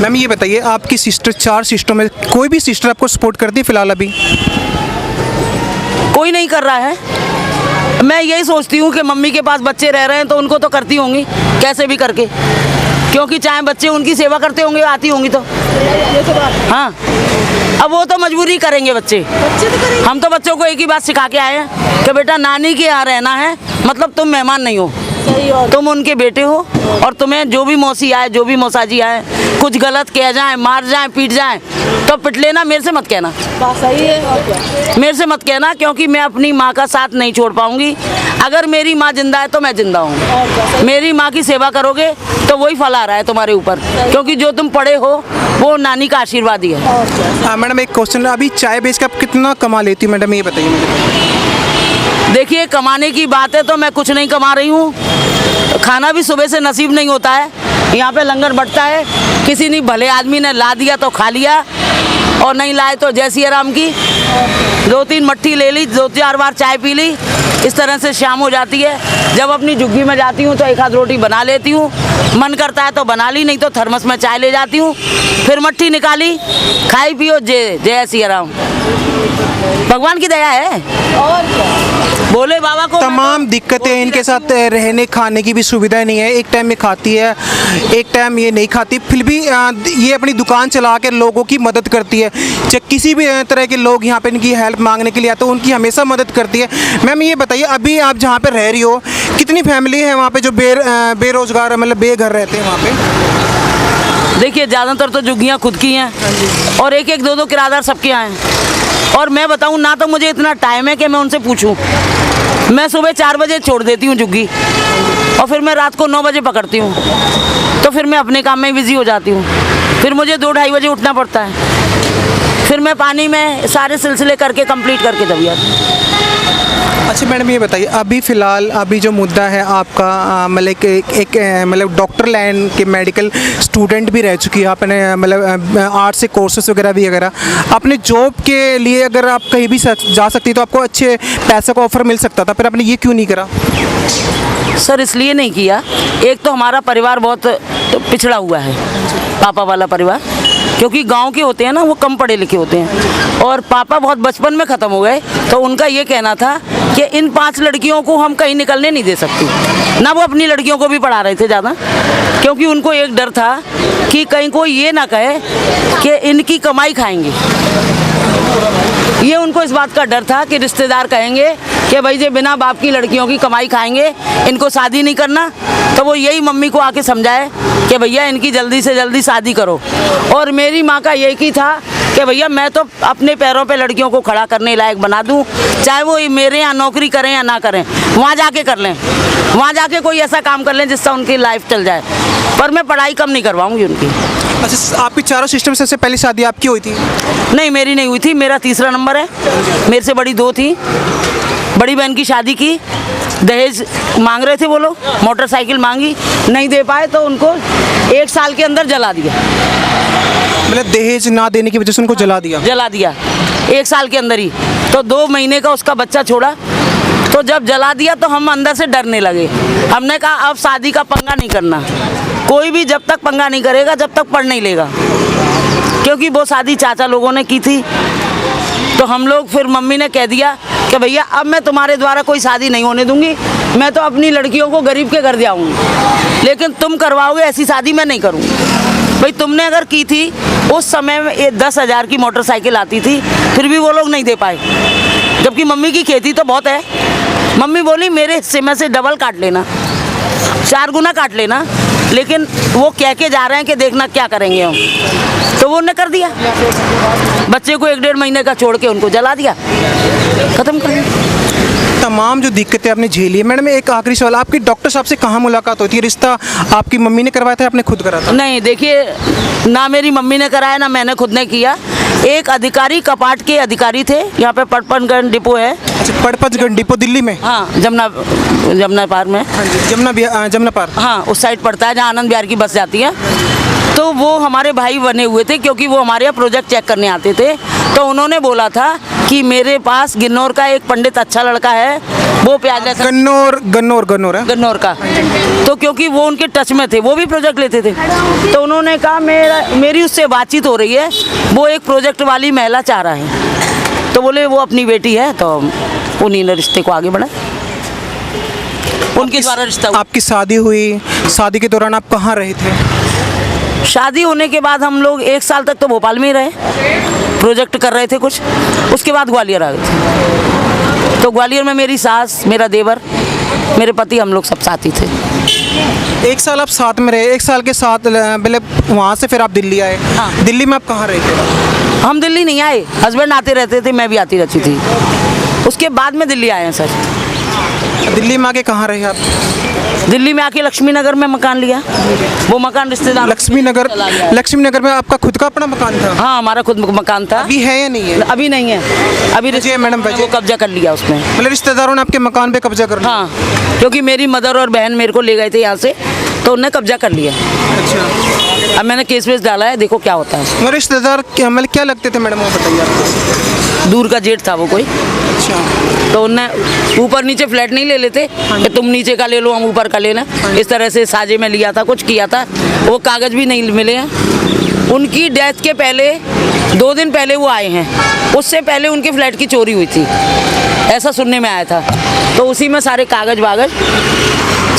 Speaker 1: मैम ये बताइए, आपकी सिस्टर, 4 सिस्टरों में कोई भी सिस्टर आपको सपोर्ट करती है फिलहाल? अभी
Speaker 2: कोई नहीं कर रहा है। मैं यही सोचती हूँ कि मम्मी के पास बच्चे रह रहे हैं तो उनको तो करती होंगी कैसे भी करके, क्योंकि चाहे बच्चे उनकी सेवा करते होंगे, आती होंगी तो। हाँ, अब वो तो मजबूरी करेंगे बच्चे तो करेंगे। हम तो बच्चों को एक ही बात सिखा के आए हैं कि बेटा नानी के यहाँ रहना है, मतलब तुम मेहमान नहीं हो, तुम उनके बेटे हो। और तुम्हें जो भी मौसी आए, जो भी मौसाजी आए, कुछ गलत कह जाए, मार जाए, पीट जाए, तो पिट लेना, मेरे से मत कहना। सही है, मेरे से मत कहना, क्योंकि मैं अपनी माँ का साथ नहीं छोड़ पाऊंगी। अगर मेरी माँ जिंदा है तो मैं जिंदा हूँ। मेरी माँ की सेवा करोगे तो वही फल आ रहा है तुम्हारे ऊपर, क्योंकि जो तुम पढ़े हो वो नानी का आशीर्वाद ही है।
Speaker 1: मैडम एक क्वेश्चन, अभी चाय बेच के आप कितना कमा लेती हो मैडम, ये बताइए मुझे।
Speaker 2: देखिए, कमाने की बात है तो मैं कुछ नहीं कमा रही हूँ। खाना भी सुबह से नसीब नहीं होता है। यहाँ पे लंगर बंटता है, किसी ने भले आदमी ने ला दिया तो खा लिया, और नहीं लाए तो जय सिया राम की 2-3 मट्ठी ले ली, 2-4 बार चाय पी ली। इस तरह से शाम हो जाती है। जब अपनी झुग्गी में जाती हूँ तो एक आध रोटी बना लेती हूँ, मन करता है तो बना ली, नहीं तो थर्मस में चाय ले जाती हूँ, फिर मट्ठी निकाली, खाई पियो, जय सिया राम। भगवान की दया है, और बोले बाबा को।
Speaker 1: तमाम दिक्कतें इनके साथ, रहने खाने की भी सुविधा नहीं है। एक टाइम में खाती है, एक टाइम ये नहीं खाती, फिर भी ये अपनी दुकान चला कर लोगों की मदद करती है। जब किसी भी तरह के लोग यहाँ पे इनकी हेल्प मांगने के लिए आते हैं, उनकी हमेशा मदद करती है। मैम ये बताइए, अभी आप जहाँ पे रह रही हो, कितनी फैमिली है वहाँ पे जो बेरोजगार, मतलब बेघर रहते हैं वहाँ पे?
Speaker 2: देखिए, ज़्यादातर तो झुग्गियाँ खुद की हैं, और एक एक 2-2 किराएदार सबके यहाँ हैं। और मैं बताऊँ ना, तो मुझे इतना टाइम है कि मैं उनसे पूछूं। मैं सुबह 4 बजे छोड़ देती हूँ झुग्गी, और फिर मैं रात को 9 बजे पकड़ती हूँ, तो फिर मैं अपने काम में बिज़ी हो जाती हूँ। फिर मुझे 2-2:30 बजे उठना पड़ता है, फिर मैं पानी में सारे सिलसिले करके कंप्लीट करके तब आती हूँ।
Speaker 1: अच्छा मैडम ये बताइए, अभी फ़िलहाल अभी जो मुद्दा है आपका, मतलब एक मतलब डॉक्टर लाइन के मेडिकल स्टूडेंट भी रह चुकी है आपने, मतलब आर्ट्स से कोर्सेज वगैरह भी अपने जॉब के लिए अगर आप कहीं भी जा सकती तो आपको अच्छे पैसे का ऑफर मिल सकता था, फिर आपने ये क्यों नहीं करा?
Speaker 2: सर इसलिए नहीं किया, एक तो हमारा परिवार बहुत पिछड़ा हुआ है, पापा वाला परिवार, क्योंकि गांव के होते हैं ना, वो कम पढ़े लिखे होते हैं, और पापा बहुत बचपन में ख़त्म हो गए। तो उनका ये कहना था कि इन 5 लड़कियों को हम कहीं निकलने नहीं दे सकती। ना वो अपनी लड़कियों को भी पढ़ा रहे थे ज़्यादा, क्योंकि उनको एक डर था कि कहीं कोई ये ना कहे कि इनकी कमाई खाएंगे। ये उनको इस बात का डर था कि रिश्तेदार कहेंगे कि भाई ये बिना बाप की लड़कियों की कमाई खाएंगे, इनको शादी नहीं करना। तो वो यही मम्मी को आके समझाए कि भैया इनकी जल्दी से जल्दी शादी करो। और मेरी माँ का यही था कि भैया मैं तो अपने पैरों पे लड़कियों को खड़ा करने लायक बना दूं, चाहे वो मेरे यहाँ नौकरी करें या ना करें, वहाँ जाके कर लें, वहाँ जाके कोई ऐसा काम कर लें जिससे उनकी लाइफ चल जाए, पर मैं पढ़ाई कम नहीं करवाऊँगी उनकी।
Speaker 1: अच्छा, आपकी चारों सिस्टम से सबसे पहली शादी आपकी हुई थी?
Speaker 2: नहीं, मेरी नहीं हुई थी, मेरा तीसरा नंबर है। मेरे से बड़ी 2 थी। बड़ी बहन की शादी की, दहेज मांग रहे थे वो लोग, मोटरसाइकिल मांगी, नहीं दे पाए तो उनको 1 साल के अंदर जला दिया।
Speaker 1: मतलब दहेज ना देने की वजह से उनको जला दिया
Speaker 2: 1 साल के अंदर ही। तो 2 महीने का उसका बच्चा छोड़ा, तो जब जला दिया तो हम अंदर से डरने लगे। हमने कहा अब शादी का पंगा नहीं करना, कोई भी जब तक पंगा नहीं करेगा जब तक पढ़ नहीं लेगा, क्योंकि वो शादी चाचा लोगों ने की थी। तो हम लोग फिर मम्मी ने कह दिया कि भैया अब मैं तुम्हारे द्वारा कोई शादी नहीं होने दूंगी, मैं तो अपनी लड़कियों को गरीब के घर जाऊंगी, लेकिन तुम करवाओगे ऐसी शादी मैं नहीं करूंगी। भाई तुमने अगर की थी, उस समय में 10,000 की मोटरसाइकिल आती थी, फिर भी वो लोग नहीं दे पाए, जबकि मम्मी की खेती तो बहुत है। मम्मी बोली मेरे हिस्से में से डबल काट लेना, 4 गुना काट लेना, लेकिन वो कह के जा रहे हैं कि देखना क्या करेंगे हम, तो वो उन्होंने कर दिया। बच्चे को 1-1.5 महीने का छोड़ के उनको जला दिया, खत्म कर दिया।
Speaker 1: तमाम जो दिक्कतें आपने झेली है, मैडम एक आखिरी सवाल, आपकी डॉक्टर साहब से कहाँ मुलाकात होती है? रिश्ता आपकी मम्मी ने करवाया था, आपने खुद करा था?
Speaker 2: नहीं, देखिए, ना मेरी मम्मी ने कराया ना मैंने खुद ने किया। एक अधिकारी, कपाट के अधिकारी थे, यहाँ पे पटपनगंज डिपो है।
Speaker 1: अच्छा, पटपनगंज डिपो दिल्ली में?
Speaker 2: हाँ, जमुना पार में।
Speaker 1: हाँ जी, जमुना पार।
Speaker 2: हाँ, उस साइड पड़ता है जहाँ आनंद विहार की बस जाती है। तो वो हमारे भाई बने हुए थे, क्योंकि वो हमारे यहाँ प्रोजेक्ट चेक करने आते थे। तो उन्होंने बोला था कि मेरे पास गिन्नौर का एक पंडित अच्छा लड़का है, वो प्याज लहसुन। गन्नौर है? गन्नौर का। तो क्योंकि वो उनके टच में थे, वो भी प्रोजेक्ट लेते थे, तो उन्होंने कहा मेरी उससे बातचीत हो रही है, वो एक प्रोजेक्ट वाली महिला चाह रहा है। तो बोले वो अपनी बेटी है, तो उन्हीं ने रिश्ते को आगे बढ़ा, उनके द्वारा रिश्ता हुआ।
Speaker 1: आपकी शादी हुई, शादी के दौरान आप कहाँ रहे थे?
Speaker 2: शादी होने के बाद हम लोग 1 साल तक तो भोपाल में ही रहे, प्रोजेक्ट कर रहे थे कुछ। उसके बाद ग्वालियर आ गए थे। तो ग्वालियर में मेरी सास, मेरा देवर, मेरे पति, हम लोग सब साथ ही थे।
Speaker 1: 1 साल आप साथ में रहे, 1 साल के साथ पहले वहाँ से फिर आप दिल्ली आए।
Speaker 2: हाँ।
Speaker 1: दिल्ली में आप कहाँ रहे थे?
Speaker 2: हम दिल्ली नहीं आए, हस्बैंड आते रहते थे, मैं भी आती रहती थी। उसके बाद में दिल्ली आए हैं सर।
Speaker 1: दिल्ली में आके कहाँ रहे आप?
Speaker 2: दिल्ली में आके लक्ष्मी नगर में मकान लिया। वो मकान रिश्तेदार
Speaker 1: लक्ष्मी नगर में आपका खुद का अपना मकान था?
Speaker 2: हाँ, हमारा खुद मकान था।
Speaker 1: अभी है या नहीं है?
Speaker 2: अभी नहीं है, अभी
Speaker 1: मैडम
Speaker 2: वो कब्जा कर लिया उसमें।
Speaker 1: मतलब रिश्तेदारों ने आपके मकान पे कब्जा कर लिया?
Speaker 2: हाँ, क्योंकि मेरी मदर और बहन मेरे को ले गए थे यहाँ से, तो उन्होंने कब्जा कर लिया।
Speaker 1: अच्छा,
Speaker 2: अब मैंने केस वेस डाला है, देखो क्या होता है।
Speaker 1: वो रिश्तेदार मतलब क्या लगते थे मैडम, वो बताइए आपको?
Speaker 2: दूर का जेठ था वो कोई।
Speaker 1: अच्छा,
Speaker 2: तो उनने ऊपर नीचे फ्लैट नहीं ले लेते कि तुम नीचे का ले लो हम ऊपर का लेना, इस तरह से साझे में लिया था, कुछ किया था। वो कागज भी नहीं मिले हैं। उनकी डेथ के पहले 2 दिन पहले वो आए हैं, उससे पहले उनके फ्लैट की चोरी हुई थी, ऐसा सुनने में आया था। तो उसी में सारे कागज वागज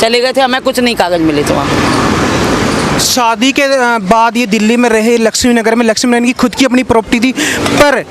Speaker 2: चले गए थे, हमें कुछ नहीं कागज मिले थे वहाँ।
Speaker 1: शादी के बाद ये दिल्ली में रहे, लक्ष्मी नगर में। लक्ष्मी नगर की खुद की अपनी प्रॉपर्टी थी, पर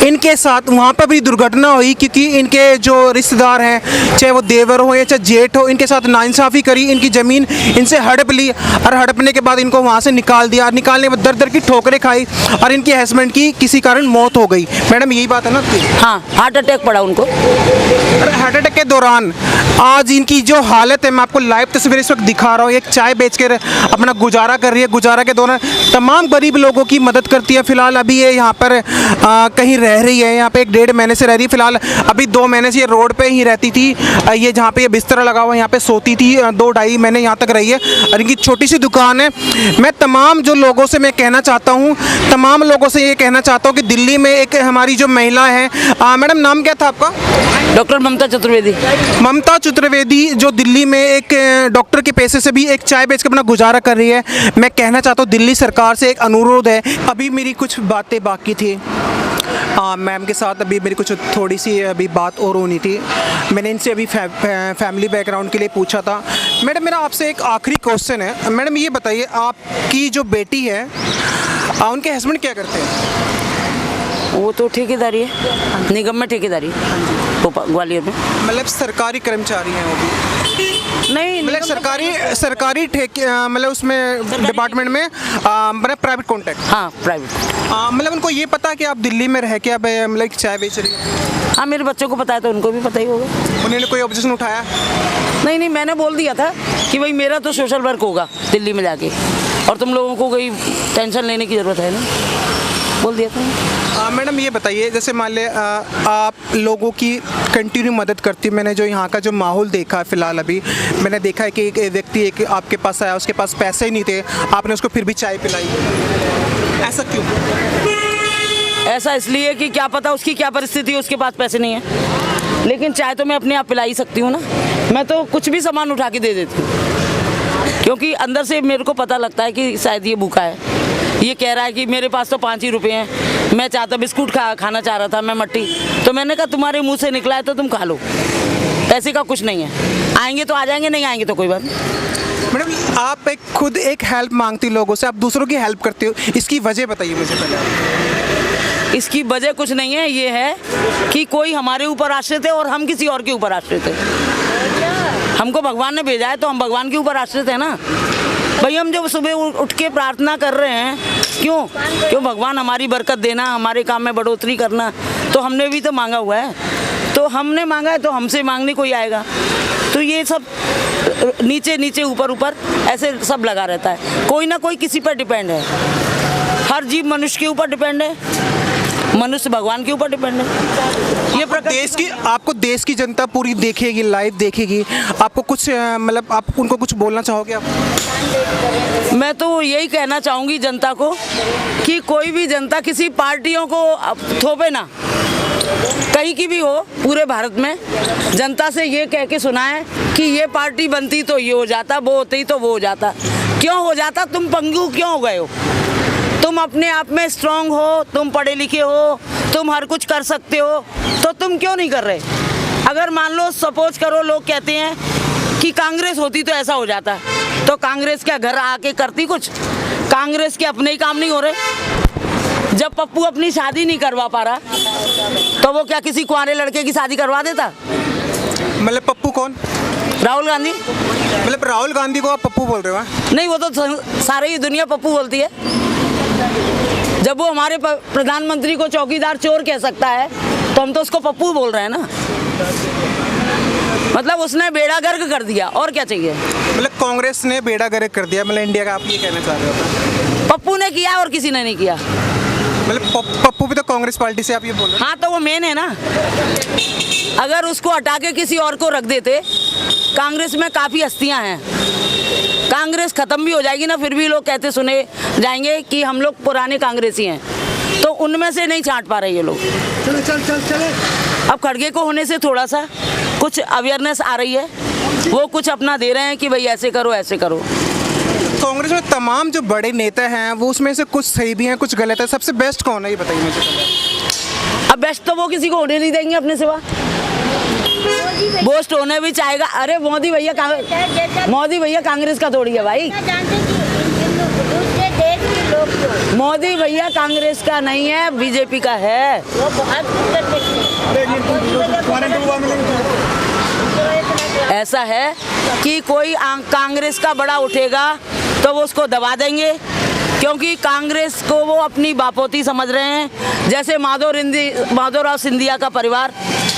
Speaker 1: इनके साथ वहाँ पर भी दुर्घटना हुई, क्योंकि इनके जो रिश्तेदार हैं, चाहे वो देवर हो या चाहे जेठ हो, इनके साथ नाइंसाफ़ी करी, इनकी ज़मीन इनसे हड़प ली, और हड़पने के बाद इनको वहाँ से निकाल दिया। निकालने के बाद दर की ठोकरें खाई, और इनके हस्बैंड की किसी कारण मौत हो गई। मैडम यही बात है ना आपकी?
Speaker 2: हाँ, हार्ट अटैक पड़ा उनको।
Speaker 1: और हार्ट अटैक के दौरान आज इनकी जो हालत है, मैं आपको लाइव तस्वीर इस वक्त दिखा रहा हूँ। एक चाय बेच कर अपना गुजारा कर रही है, गुजारा के दौरान तमाम गरीब लोगों की मदद करती है। फिलहाल अभी ये यहाँ पर कहीं रह रही है, यहाँ पे 1-1.5 महीने से रह रही है। फिलहाल अभी 2 महीने से ये रोड पे ही रहती थी। ये जहाँ पे ये बिस्तर लगा हुआ है, यहाँ पे सोती थी। 2-2.5 महीने यहाँ तक रही है, और इनकी छोटी सी दुकान है। मैं तमाम जो लोगों से मैं कहना चाहता हूँ, तमाम लोगों से ये कहना चाहता हूँ कि दिल्ली में एक हमारी जो महिला है, मैडम नाम क्या था आपका?
Speaker 2: डॉक्टर ममता चतुर्वेदी।
Speaker 1: ममता चतुर्वेदी, जो दिल्ली में एक डॉक्टर के पैसे से भी एक चाय बेच कर अपना गुजारा कर रही है। मैं कहना चाहता हूँ दिल्ली सरकार से एक अनुरोध है। अभी मेरी कुछ बातें बाकी थी मैम के साथ, अभी मेरी कुछ थोड़ी सी अभी बात और होनी थी। मैंने इनसे अभी फैमिली बैकग्राउंड के लिए पूछा था। मैडम मेरा आपसे एक आखिरी क्वेश्चन है। मैडम ये बताइए, आपकी जो बेटी है, उनके हस्बैंड क्या करते हैं?
Speaker 2: वो तो ठेकेदारी है, निगम में ठेकेदारी, ग्वालियर में।
Speaker 1: मतलब सरकारी कर्मचारी हैं वो भी?
Speaker 2: नहीं,
Speaker 1: मतलब सरकारी ठेके, मतलब उसमें डिपार्टमेंट में, मतलब प्राइवेट कॉन्ट्रैक्ट?
Speaker 2: हाँ, प्राइवेट।
Speaker 1: मतलब उनको ये पता कि आप दिल्ली में रह के अब मतलब चाय बेच रही हैं?
Speaker 2: हाँ, मेरे बच्चों को पता है, तो उनको भी पता ही होगा।
Speaker 1: उन्होंने कोई ऑब्जेक्शन उठाया?
Speaker 2: नहीं, मैंने बोल दिया था कि भाई मेरा तो सोशल वर्क होगा दिल्ली में जाके, और तुम लोगों को कोई टेंशन लेने की ज़रूरत है नहीं, बोल दिया था।
Speaker 1: मैडम ये बताइए, जैसे मान ले आप लोगों की कंटिन्यू मदद करती, मैंने जो यहाँ का जो माहौल देखा है फ़िलहाल, अभी मैंने देखा है कि एक व्यक्ति एक आपके पास आया, उसके पास पैसे ही नहीं थे, आपने उसको फिर भी चाय पिलाई, ऐसा क्यों?
Speaker 2: ऐसा इसलिए कि क्या पता उसकी क्या परिस्थिति है, उसके पास पैसे नहीं है, लेकिन चाय तो मैं अपने आप पिला ही सकती हूँ ना। मैं तो कुछ भी सामान उठा के दे देती हूँ, क्योंकि अंदर से मेरे को पता लगता है कि शायद ये भूखा है। ये कह रहा है कि मेरे पास तो 5 ही रुपए हैं, मैं चाहता बिस्कुट खाना चाह रहा था मैं मट्टी, तो मैंने कहा तुम्हारे मुंह से निकला है तो तुम खा लो, पैसे का कुछ नहीं है, आएंगे तो आ जाएंगे, नहीं आएंगे तो कोई बात नहीं।
Speaker 1: मैडम आप खुद एक हेल्प मांगती लोगों से, आप दूसरों की हेल्प करते हो, इसकी वजह बताइए मुझे पहले।
Speaker 2: इसकी वजह कुछ नहीं है, ये है कि कोई हमारे ऊपर आश्रित है और हम किसी और के ऊपर आश्रित है। हमको भगवान ने भेजा है तो हम भगवान के ऊपर आश्रित है ना भाई। हम जब सुबह उठ के प्रार्थना कर रहे हैं, क्यों भगवान हमारी बरकत देना, हमारे काम में बढ़ोतरी करना, तो हमने भी तो मांगा हुआ है, तो हमने मांगा है तो हमसे मांगने कोई आएगा। तो ये सब नीचे नीचे ऊपर ऊपर ऐसे सब लगा रहता है, कोई ना कोई किसी पर डिपेंड है। हर जीव मनुष्य के ऊपर डिपेंड है, मनुष्य भगवान के ऊपर डिपेंड है। ये
Speaker 1: आपको देश की जनता पूरी देखेगी, लाइव देखेगी, आपको कुछ मतलब आप उनको कुछ बोलना चाहोगे आप?
Speaker 2: मैं तो यही कहना चाहूँगी जनता को कि कोई भी जनता किसी पार्टियों को थोपे ना, कहीं की भी हो पूरे भारत में, जनता से ये कह के सुनाए कि ये पार्टी बनती तो ये हो जाता, वो होती तो वो हो जाता। क्यों हो जाता? तुम पंगु क्यों हो गए हो? तुम अपने आप में स्ट्रांग हो, तुम पढ़े लिखे हो, तुम हर कुछ कर सकते हो, तो तुम क्यों नहीं कर रहे? अगर मान लो सपोज करो लोग कहते हैं कि कांग्रेस होती तो ऐसा हो जाता, तो कांग्रेस क्या घर आके करती कुछ? कांग्रेस के अपने ही काम नहीं हो रहे। जब पप्पू अपनी शादी नहीं करवा पा रहा तो वो क्या किसी कुंवारे लड़के की शादी करवा देता?
Speaker 1: मतलब पप्पू कौन?
Speaker 2: राहुल गांधी।
Speaker 1: मतलब राहुल गांधी को आप पप्पू बोल रहे हो?
Speaker 2: नहीं, वो तो सारी ही दुनिया पप्पू बोलती है। जब वो हमारे प्रधानमंत्री को चौकीदार चोर कह सकता है तो हम तो उसको पप्पू बोल रहे हैं ना। मतलब उसने बेड़ा गर्क कर दिया, और क्या चाहिए?
Speaker 1: मतलब कांग्रेस ने बेड़ा गर्क कर दिया मतलब इंडिया का, आप ये कहना चाह रहे हो?
Speaker 2: पप्पू ने किया और किसी ने नहीं किया।
Speaker 1: मतलब पप्पू भी तो कांग्रेस पार्टी से, आप ये बोल रहे हैं?
Speaker 2: हाँ, तो वो मेन है ना। अगर उसको हटा के किसी और को रख देते, कांग्रेस में काफ़ी हस्तियां हैं, कांग्रेस खत्म भी हो जाएगी ना, फिर भी लोग कहते सुने जाएंगे कि हम लोग पुराने कांग्रेसी हैं, तो उनमें से नहीं छांट पा रहे ये लोग। चले। अब खड़गे को होने से थोड़ा सा कुछ अवेयरनेस आ रही है, वो कुछ अपना दे रहे हैं कि भाई ऐसे करो ऐसे करो।
Speaker 1: कांग्रेस में तमाम जो बड़े नेता हैं वो उसमें से कुछ सही भी हैं कुछ गलत है, सबसे बेस्ट कौन है ये बताइए मुझे पहले।
Speaker 2: अब बेस्ट तो वो किसी को होने नहीं देंगे अपने सिवा, बोस्ट होने भी चाहेगा। अरे मोदी भैया कांग्रेस का थोड़ी है भाई, मोदी भैया कांग्रेस का नहीं है, बीजेपी का है। ऐसा है कि कोई रास का बड़ा उठेगा तो वो उसको दबा देंगे, क्योंकि कांग्रेस को वो अपनी बापोती समझ रहे हैं। जैसे माधवराव सिंधिया का परिवार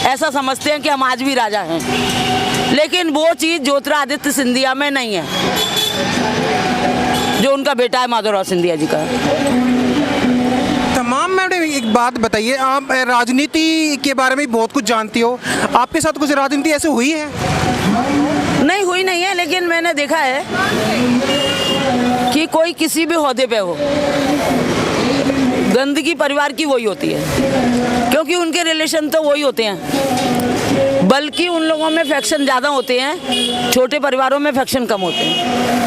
Speaker 2: ऐसा समझते हैं कि हम आज भी राजा हैं, लेकिन वो चीज़ ज्योतिरादित्य सिंधिया में नहीं है, जो उनका बेटा है माधवराव सिंधिया जी का।
Speaker 1: तमाम मैडम एक बात बताइए, आप राजनीति के बारे में बहुत कुछ जानती हो, आपके साथ कुछ राजनीति ऐसे हुई है?
Speaker 2: नहीं हुई नहीं है, लेकिन मैंने देखा है कि कोई किसी भी ओहदे पे हो, गंदगी परिवार की वही होती है, क्योंकि उनके रिलेशन तो वही होते हैं, बल्कि उन लोगों में फैक्शन ज़्यादा होते हैं, छोटे परिवारों में फैक्शन कम होते हैं।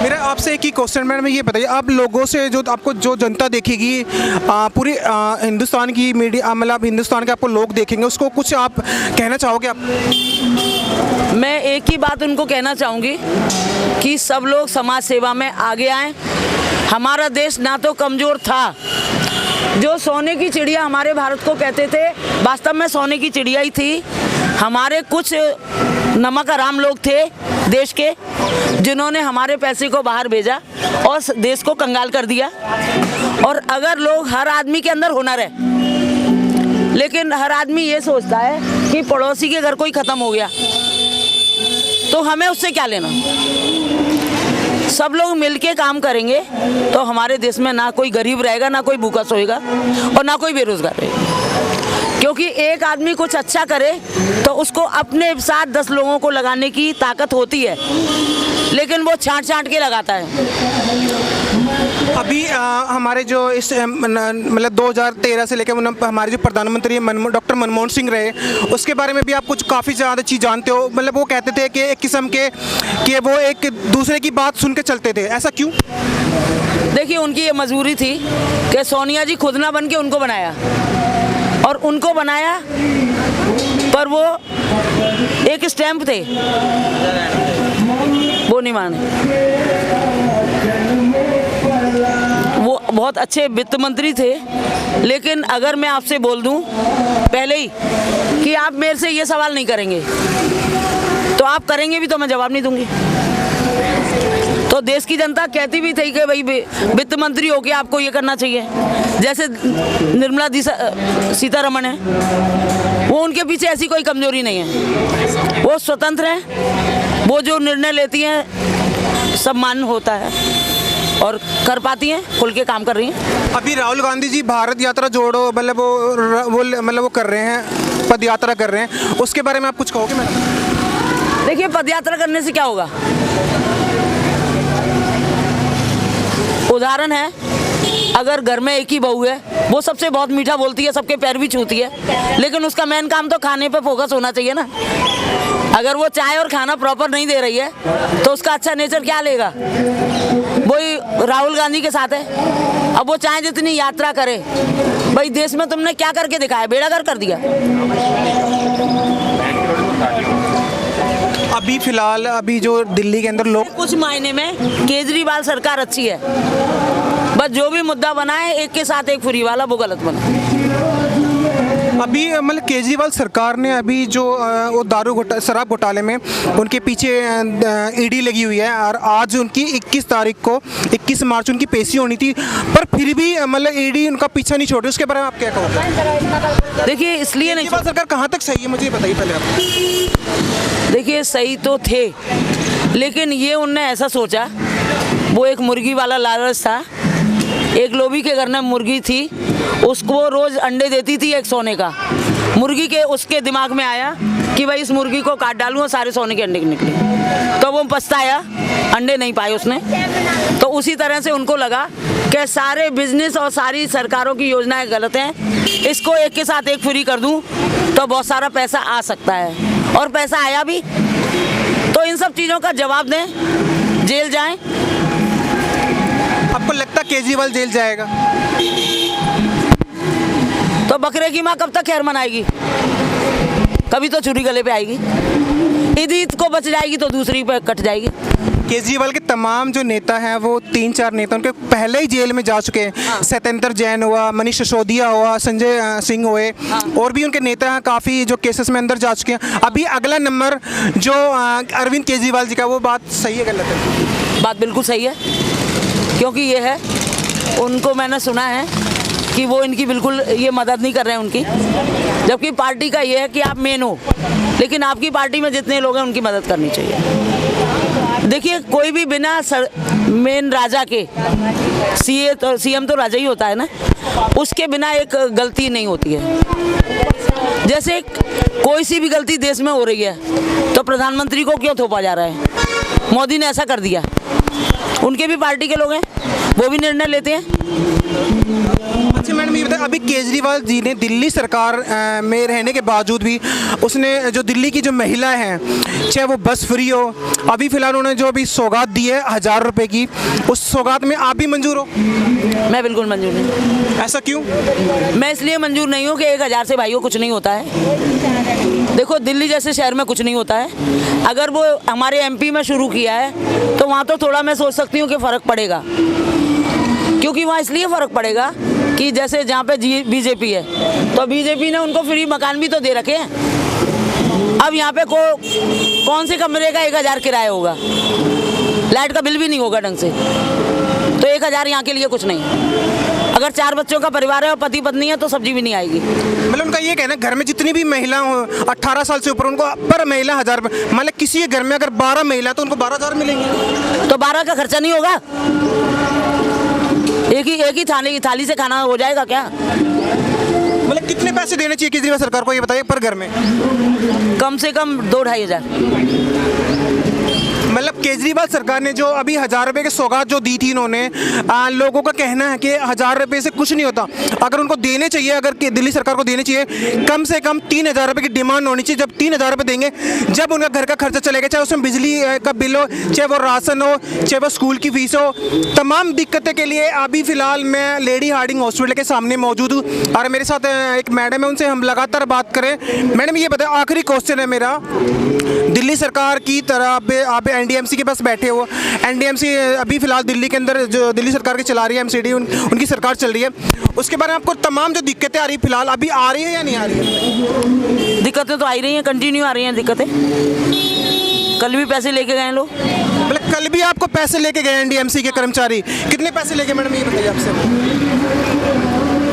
Speaker 1: मेरा आपसे एक ही क्वेश्चन मैडम ये बताइए, आप लोगों से जो आपको जो जनता देखेगी, पूरी हिंदुस्तान की मीडिया मतलब हिंदुस्तान के आपको लोग देखेंगे, उसको कुछ आप कहना चाहोगे आप?
Speaker 2: मैं एक ही बात उनको कहना चाहूँगी कि सब लोग समाज सेवा में आगे आएँ। हमारा देश ना तो कमज़ोर था, जो सोने की चिड़िया हमारे भारत को कहते थे, वास्तव में सोने की चिड़िया ही थी। हमारे कुछ नमक हराम लोग थे देश के, जिन्होंने हमारे पैसे को बाहर भेजा और देश को कंगाल कर दिया। और अगर लोग, हर आदमी के अंदर हुनर है, लेकिन हर आदमी ये सोचता है कि पड़ोसी के घर कोई ख़त्म हो गया तो हमें उससे क्या लेना। सब लोग मिलके काम करेंगे तो हमारे देश में ना कोई गरीब रहेगा, ना कोई भूखा सोएगा और ना कोई बेरोजगार रहेगा। क्योंकि एक आदमी कुछ अच्छा करे तो उसको अपने साथ 10 लोगों को लगाने की ताकत होती है। लेकिन वो छांट के लगाता है।
Speaker 1: अभी हमारे जो इस मतलब 2013 से लेकर हमारे जो प्रधानमंत्री डॉक्टर मनमोहन सिंह रहे, उसके बारे में भी आप कुछ काफ़ी ज़्यादा चीज़ जानते हो। मतलब वो कहते थे कि एक किस्म के कि वो एक दूसरे की बात सुन के चलते थे, ऐसा क्यों?
Speaker 2: देखिए, उनकी ये मजबूरी थी कि सोनिया जी खुद ना बन के उनको बनाया, और उनको बनाया पर वो एक स्टैंप थे, वो नहीं माने। वो बहुत अच्छे वित्त मंत्री थे, लेकिन अगर मैं आपसे बोल दूं पहले ही कि आप मेरे से ये सवाल नहीं करेंगे, तो आप करेंगे भी तो मैं जवाब नहीं दूंगी। तो देश की जनता कहती भी थी कि भाई वित्त मंत्री होके आपको ये करना चाहिए। जैसे निर्मला सीतारमण है, वो उनके पीछे ऐसी कोई कमजोरी नहीं है, वो स्वतंत्र हैं, वो जो निर्णय लेती हैं सब मान्य होता है और कर पाती हैं, खुल के काम कर रही हैं।
Speaker 1: अभी राहुल गांधी जी भारत यात्रा जोड़ो मतलब वो कर रहे हैं, पद यात्रा कर रहे हैं, उसके बारे में आप कुछ कहोगे मैडम?
Speaker 2: देखिए, पद यात्रा करने से क्या होगा? उदाहरण है, अगर घर में एक ही बहू है, वो सबसे बहुत मीठा बोलती है, सबके पैर भी छूती है, लेकिन उसका मेन काम तो खाने पे फोकस होना चाहिए ना। अगर वो चाय और खाना प्रॉपर नहीं दे रही है तो उसका अच्छा नेचर क्या लेगा? वही राहुल गांधी के साथ है। अब वो चाहे जितनी यात्रा करे, भाई देश में तुमने क्या करके दिखाया? बेड़ागर कर दिया।
Speaker 1: अभी फिलहाल अभी जो दिल्ली के अंदर लोग,
Speaker 2: कुछ मायने में केजरीवाल सरकार अच्छी है, बस जो भी मुद्दा बना है एक के साथ एक फ्री वाला, वो गलत बना।
Speaker 1: अभी मतलब केजरीवाल सरकार ने अभी जो वो शराब घोटाले में उनके पीछे ईडी लगी हुई है, और आज उनकी 21 मार्च उनकी पेशी होनी थी, पर फिर भी मतलब ईडी उनका पीछा नहीं छोड़ रही। उसके बारे में आप क्या कहोगे?
Speaker 2: देखिए, इसलिए नहीं,
Speaker 1: केजरीवाल सरकार कहाँ तक सही है, मुझे बताइए पहले आप।
Speaker 2: देखिए सही तो थे, लेकिन ये उनने ऐसा सोचा, वो एक मुर्गी वाला लालच था। एक लोभी के घर में मुर्गी थी, उसको रोज अंडे देती थी एक सोने का। मुर्गी के उसके दिमाग में आया कि भाई इस मुर्गी को काट डालूं और सारे सोने के अंडे निकले, तो वो पछताया, अंडे नहीं पाए उसने। तो उसी तरह से उनको लगा कि सारे बिजनेस और सारी सरकारों की योजनाएं गलत हैं, इसको एक के साथ एक फ्री कर दूं तो बहुत सारा पैसा आ सकता है, और पैसा आया भी। तो इन सब चीज़ों का जवाब दें, जेल जाएं।
Speaker 1: आपको लगता है केजरीवाल जेल जाएगा?
Speaker 2: तो बकरे की माँ कब तक खैर मनाएगी? कभी तो छुरी गले पे आएगी। ईद को बच जाएगी तो दूसरी पे कट जाएगी।
Speaker 1: केजरीवाल के तमाम जो नेता हैं, वो 3-4 नेता उनके पहले ही जेल में जा चुके हैं। सत्येंद्र जैन हुआ, मनीष सिसोदिया हुआ, संजय सिंह हुए, और भी उनके नेता हैं काफ़ी जो केसेस में अंदर जा चुके हैं। अभी अगला नंबर जो अरविंद केजरीवाल जी का, वो बात सही है गलत है?
Speaker 2: बात बिल्कुल सही है, क्योंकि ये है, उनको मैंने सुना है कि वो इनकी बिल्कुल ये मदद नहीं कर रहे हैं उनकी, जबकि पार्टी का ये है कि आप मेन हो, लेकिन आपकी पार्टी में जितने लोग हैं उनकी मदद करनी चाहिए। देखिए, कोई भी बिना मेन राजा के सीएम तो राजा ही होता है ना, उसके बिना एक गलती नहीं होती है। जैसे कोई सी भी गलती देश में हो रही है तो प्रधानमंत्री को क्यों थोपा जा रहा है? मोदी ने ऐसा कर दिया, उनके भी पार्टी के लोग हैं, वो भी निर्णय लेते हैं।
Speaker 1: अच्छा मैडम, ये बताएं, अभी केजरीवाल जी ने दिल्ली सरकार में रहने के बावजूद भी उसने जो दिल्ली की जो महिलाएं हैं, चाहे वो बस फ्री हो, अभी फिलहाल उन्होंने जो अभी सौगात दी है 1000 रुपये की, उस सौगात में आप भी मंजूर हो?
Speaker 2: मैं बिल्कुल मंजूर नहीं।
Speaker 1: ऐसा क्यों?
Speaker 2: मैं इसलिए मंजूर नहीं हूँ कि 1000 से भाइयों कुछ नहीं होता है। देखो, दिल्ली जैसे शहर में कुछ नहीं होता है। अगर वो हमारे एमपी में शुरू किया है तो वहाँ तो थोड़ा मैं सोच सकती हूँ कि फ़र्क पड़ेगा, क्योंकि वहाँ इसलिए फ़र्क पड़ेगा कि जैसे जहाँ पे बीजेपी है, तो बीजेपी ने उनको फ्री मकान भी तो दे रखे हैं। अब यहाँ पे कौन से कमरे का 1000 किराया होगा? लाइट का बिल भी नहीं होगा ढंग से, तो 1000 यहाँ के लिए कुछ नहीं। अगर 4 बच्चों का परिवार है और पति पत्नी है तो सब्जी भी नहीं आएगी।
Speaker 1: मतलब उनका ये कहना है, घर में जितनी भी महिला हो 18 साल से ऊपर, उनको पर महिला 1000 रुपये। मतलब किसी के घर में अगर 12 महिला तो उनको 12,000 मिलेंगे।
Speaker 2: तो 12 का खर्चा नहीं होगा? एक ही थाली से खाना हो जाएगा क्या?
Speaker 1: मतलब कितने पैसे देने चाहिए केजरीवाल सरकार को, ये बताइए, पर घर में?
Speaker 2: कम से कम 2-2.5 हज़ार।
Speaker 1: मतलब केजरीवाल सरकार ने जो अभी 1000 रुपये की सौगात जो दी थी इन्होंने, लोगों का कहना है कि 1000 रुपये से कुछ नहीं होता। अगर उनको देने चाहिए, अगर दिल्ली सरकार को देने चाहिए, कम से कम 3000 रुपये की डिमांड होनी चाहिए। जब 3000 रुपये देंगे, जब उनका घर का खर्चा चलेगा, चाहे उसमें बिजली का बिल हो, चाहे वो राशन हो, चाहे वो स्कूल की फीस हो, तमाम दिक्कतें के लिए अभी फ़िलहाल मैं लेडी हार्डिंग हॉस्पिटल के सामने मौजूद हूँ और मेरे साथ एक मैडम है, उनसे हम लगातार बात करें। मैडम ये बताएं, आखिरी क्वेश्चन है मेरा, दिल्ली सरकार की तरफ आप एनडीएमसी के पास बैठे हो, एनडीएमसी अभी फ़िलहाल दिल्ली के अंदर जो दिल्ली सरकार की चला रही है, एमसीडी उनकी सरकार चल रही है, उसके बारे में आपको तमाम जो दिक्कतें आ रही फ़िलहाल अभी आ रही है या नहीं आ रही है?
Speaker 2: दिक्कतें तो आ ही रही हैं, कंटिन्यू आ रही हैं दिक्कतें। कल भी पैसे लेके गए लोग।
Speaker 1: मतलब कल भी आपको पैसे लेके गए एनडीएमसी के कर्मचारी? कितने पैसे लेके मैडम ये बताइए आपसे?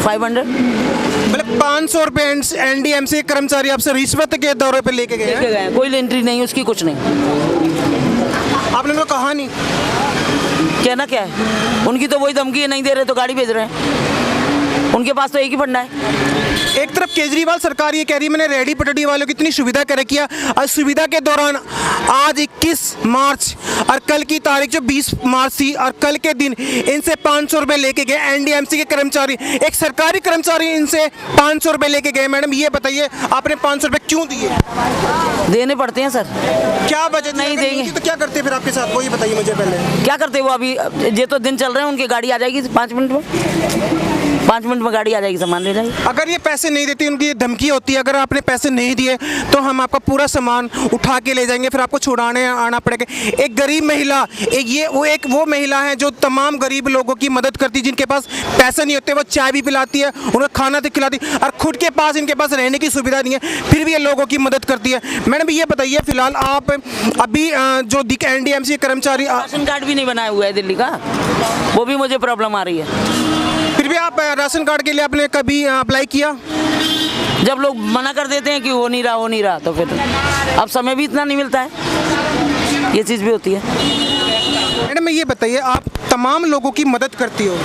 Speaker 2: 500
Speaker 1: मतलब 500 रुपये एनडीएमसी के कर्मचारी आपसे रिश्वत के दौरे पे लेके गए हैं?
Speaker 2: कोई एंट्री नहीं उसकी, कुछ नहीं।
Speaker 1: आपने उनको कहा नहीं?
Speaker 2: कहना क्या है, उनकी तो वही धमकी है, नहीं दे रहे तो गाड़ी भेज रहे हैं। उनके पास तो एक ही फंडा है।
Speaker 1: एक तरफ केजरीवाल सरकार ये कह रही है मैंने रेडी पटड़ी वालों की इतनी सुविधा कर रखी है, और सुविधा के दौरान आज 21 मार्च और कल की तारीख जो 20 मार्च थी और कल के दिन इनसे 500 रुपये लेके गए एनडीएमसी के कर्मचारी, एक सरकारी कर्मचारी इनसे 500 रुपये लेके गए। मैडम ये बताइए, आपने 500 रुपये क्यों दिए?
Speaker 2: देने पड़ते हैं सर।
Speaker 1: क्या वजह?
Speaker 2: नहीं देंगे
Speaker 1: तो क्या करते फिर आपके साथ, वही बताइए मुझे पहले।
Speaker 2: क्या करते वो अभी, ये तो दिन चल रहे हैं, उनकी गाड़ी आ जाएगी 5 मिनट में, 5 मिनट में गाड़ी आ जाएगी, सामान ले जाएगी।
Speaker 1: अगर ये पैसे नहीं देती, उनकी धमकी होती है अगर आपने पैसे नहीं दिए तो हम आपका पूरा सामान उठा के ले जाएंगे, फिर आपको छुड़ाने आना पड़ेगा। एक गरीब महिला, वो महिला है जो तमाम गरीब लोगों की मदद करती है, जिनके पास पैसे नहीं होते, वो चाय भी पिलाती है, उन्हें खाना भी खिलाती है, और खुद के पास इनके पास रहने की सुविधा नहीं है, फिर भी ये लोगों की मदद करती है। मैडम ये बताइए, फिलहाल आप अभी जो एनडीएमसी कर्मचारी,
Speaker 2: राशन कार्ड भी नहीं बनाया हुआ है दिल्ली का, वो भी मुझे प्रॉब्लम आ रही है।
Speaker 1: फिर भी आप राशन कार्ड के लिए आपने कभी अप्लाई किया?
Speaker 2: जब लोग मना कर देते हैं कि हो नहीं रहा, तो फिर अब समय भी इतना नहीं मिलता है, ये चीज़ भी होती है।
Speaker 1: मैडम ये बताइए, आप तमाम लोगों की मदद करती हो,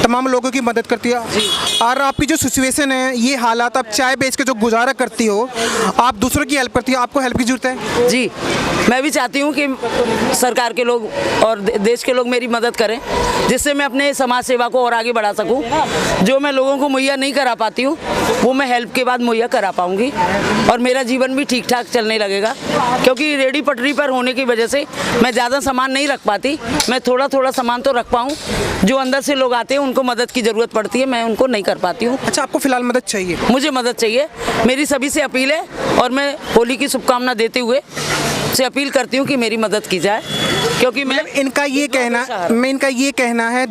Speaker 1: तमाम लोगों की मदद करती है, और आपकी जो सिचुएशन है, ये हालात, आप चाय बेच के जो गुजारा करती हो, आप दूसरों की हेल्प करती हो, आपको हेल्प की ज़रूरत है?
Speaker 2: जी, मैं भी चाहती हूँ कि सरकार के लोग और देश के लोग मेरी मदद करें, जिससे मैं अपने समाज सेवा को और आगे बढ़ा सकूँ। जो मैं लोगों को मुहैया नहीं करा पाती हूँ, वो मैं हेल्प के बाद मुहैया करा पाऊँगी, और मेरा जीवन भी ठीक ठाक चलने लगेगा। क्योंकि रेडी पटरी पर होने की वजह से मैं ज़्यादा सामान नहीं रख पाती, मैं थोड़ा सामान तो रख पाऊँ। जो अंदर से लोग आते हैं उनको मदद की ज़रूरत पड़ती है, मैं उनको नहीं कर पाती हूँ।
Speaker 1: अच्छा, आपको फिलहाल मदद चाहिए?
Speaker 2: मुझे मदद चाहिए, मेरी सभी से अपील है, और मैं होली की शुभकामना देते हुए से अपील करती हूँ कि मेरी मदद की जाए, क्योंकि
Speaker 1: इनका ये कहना है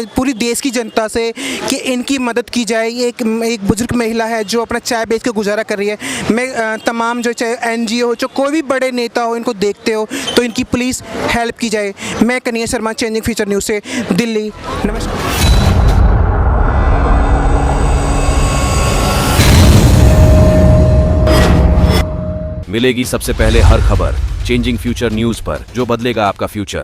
Speaker 1: पूरी देश की जनता से कि इनकी मदद की जाए। एक बुजुर्ग महिला है जो अपना चाय बेच के गुजारा कर रही है। मैं तमाम जो चाहे NGO, जो कोई भी बड़े नेता हो, इनको देखते हो तो इनकी प्लीज़ हेल्प की जाए। मैं Kanhaiya Sharma, changing future news से दिल्ली। नमस्कार।
Speaker 3: मिलेगी सबसे पहले हर खबर चेंजिंग फ्यूचर न्यूज़ पर, जो बदलेगा आपका फ्यूचर।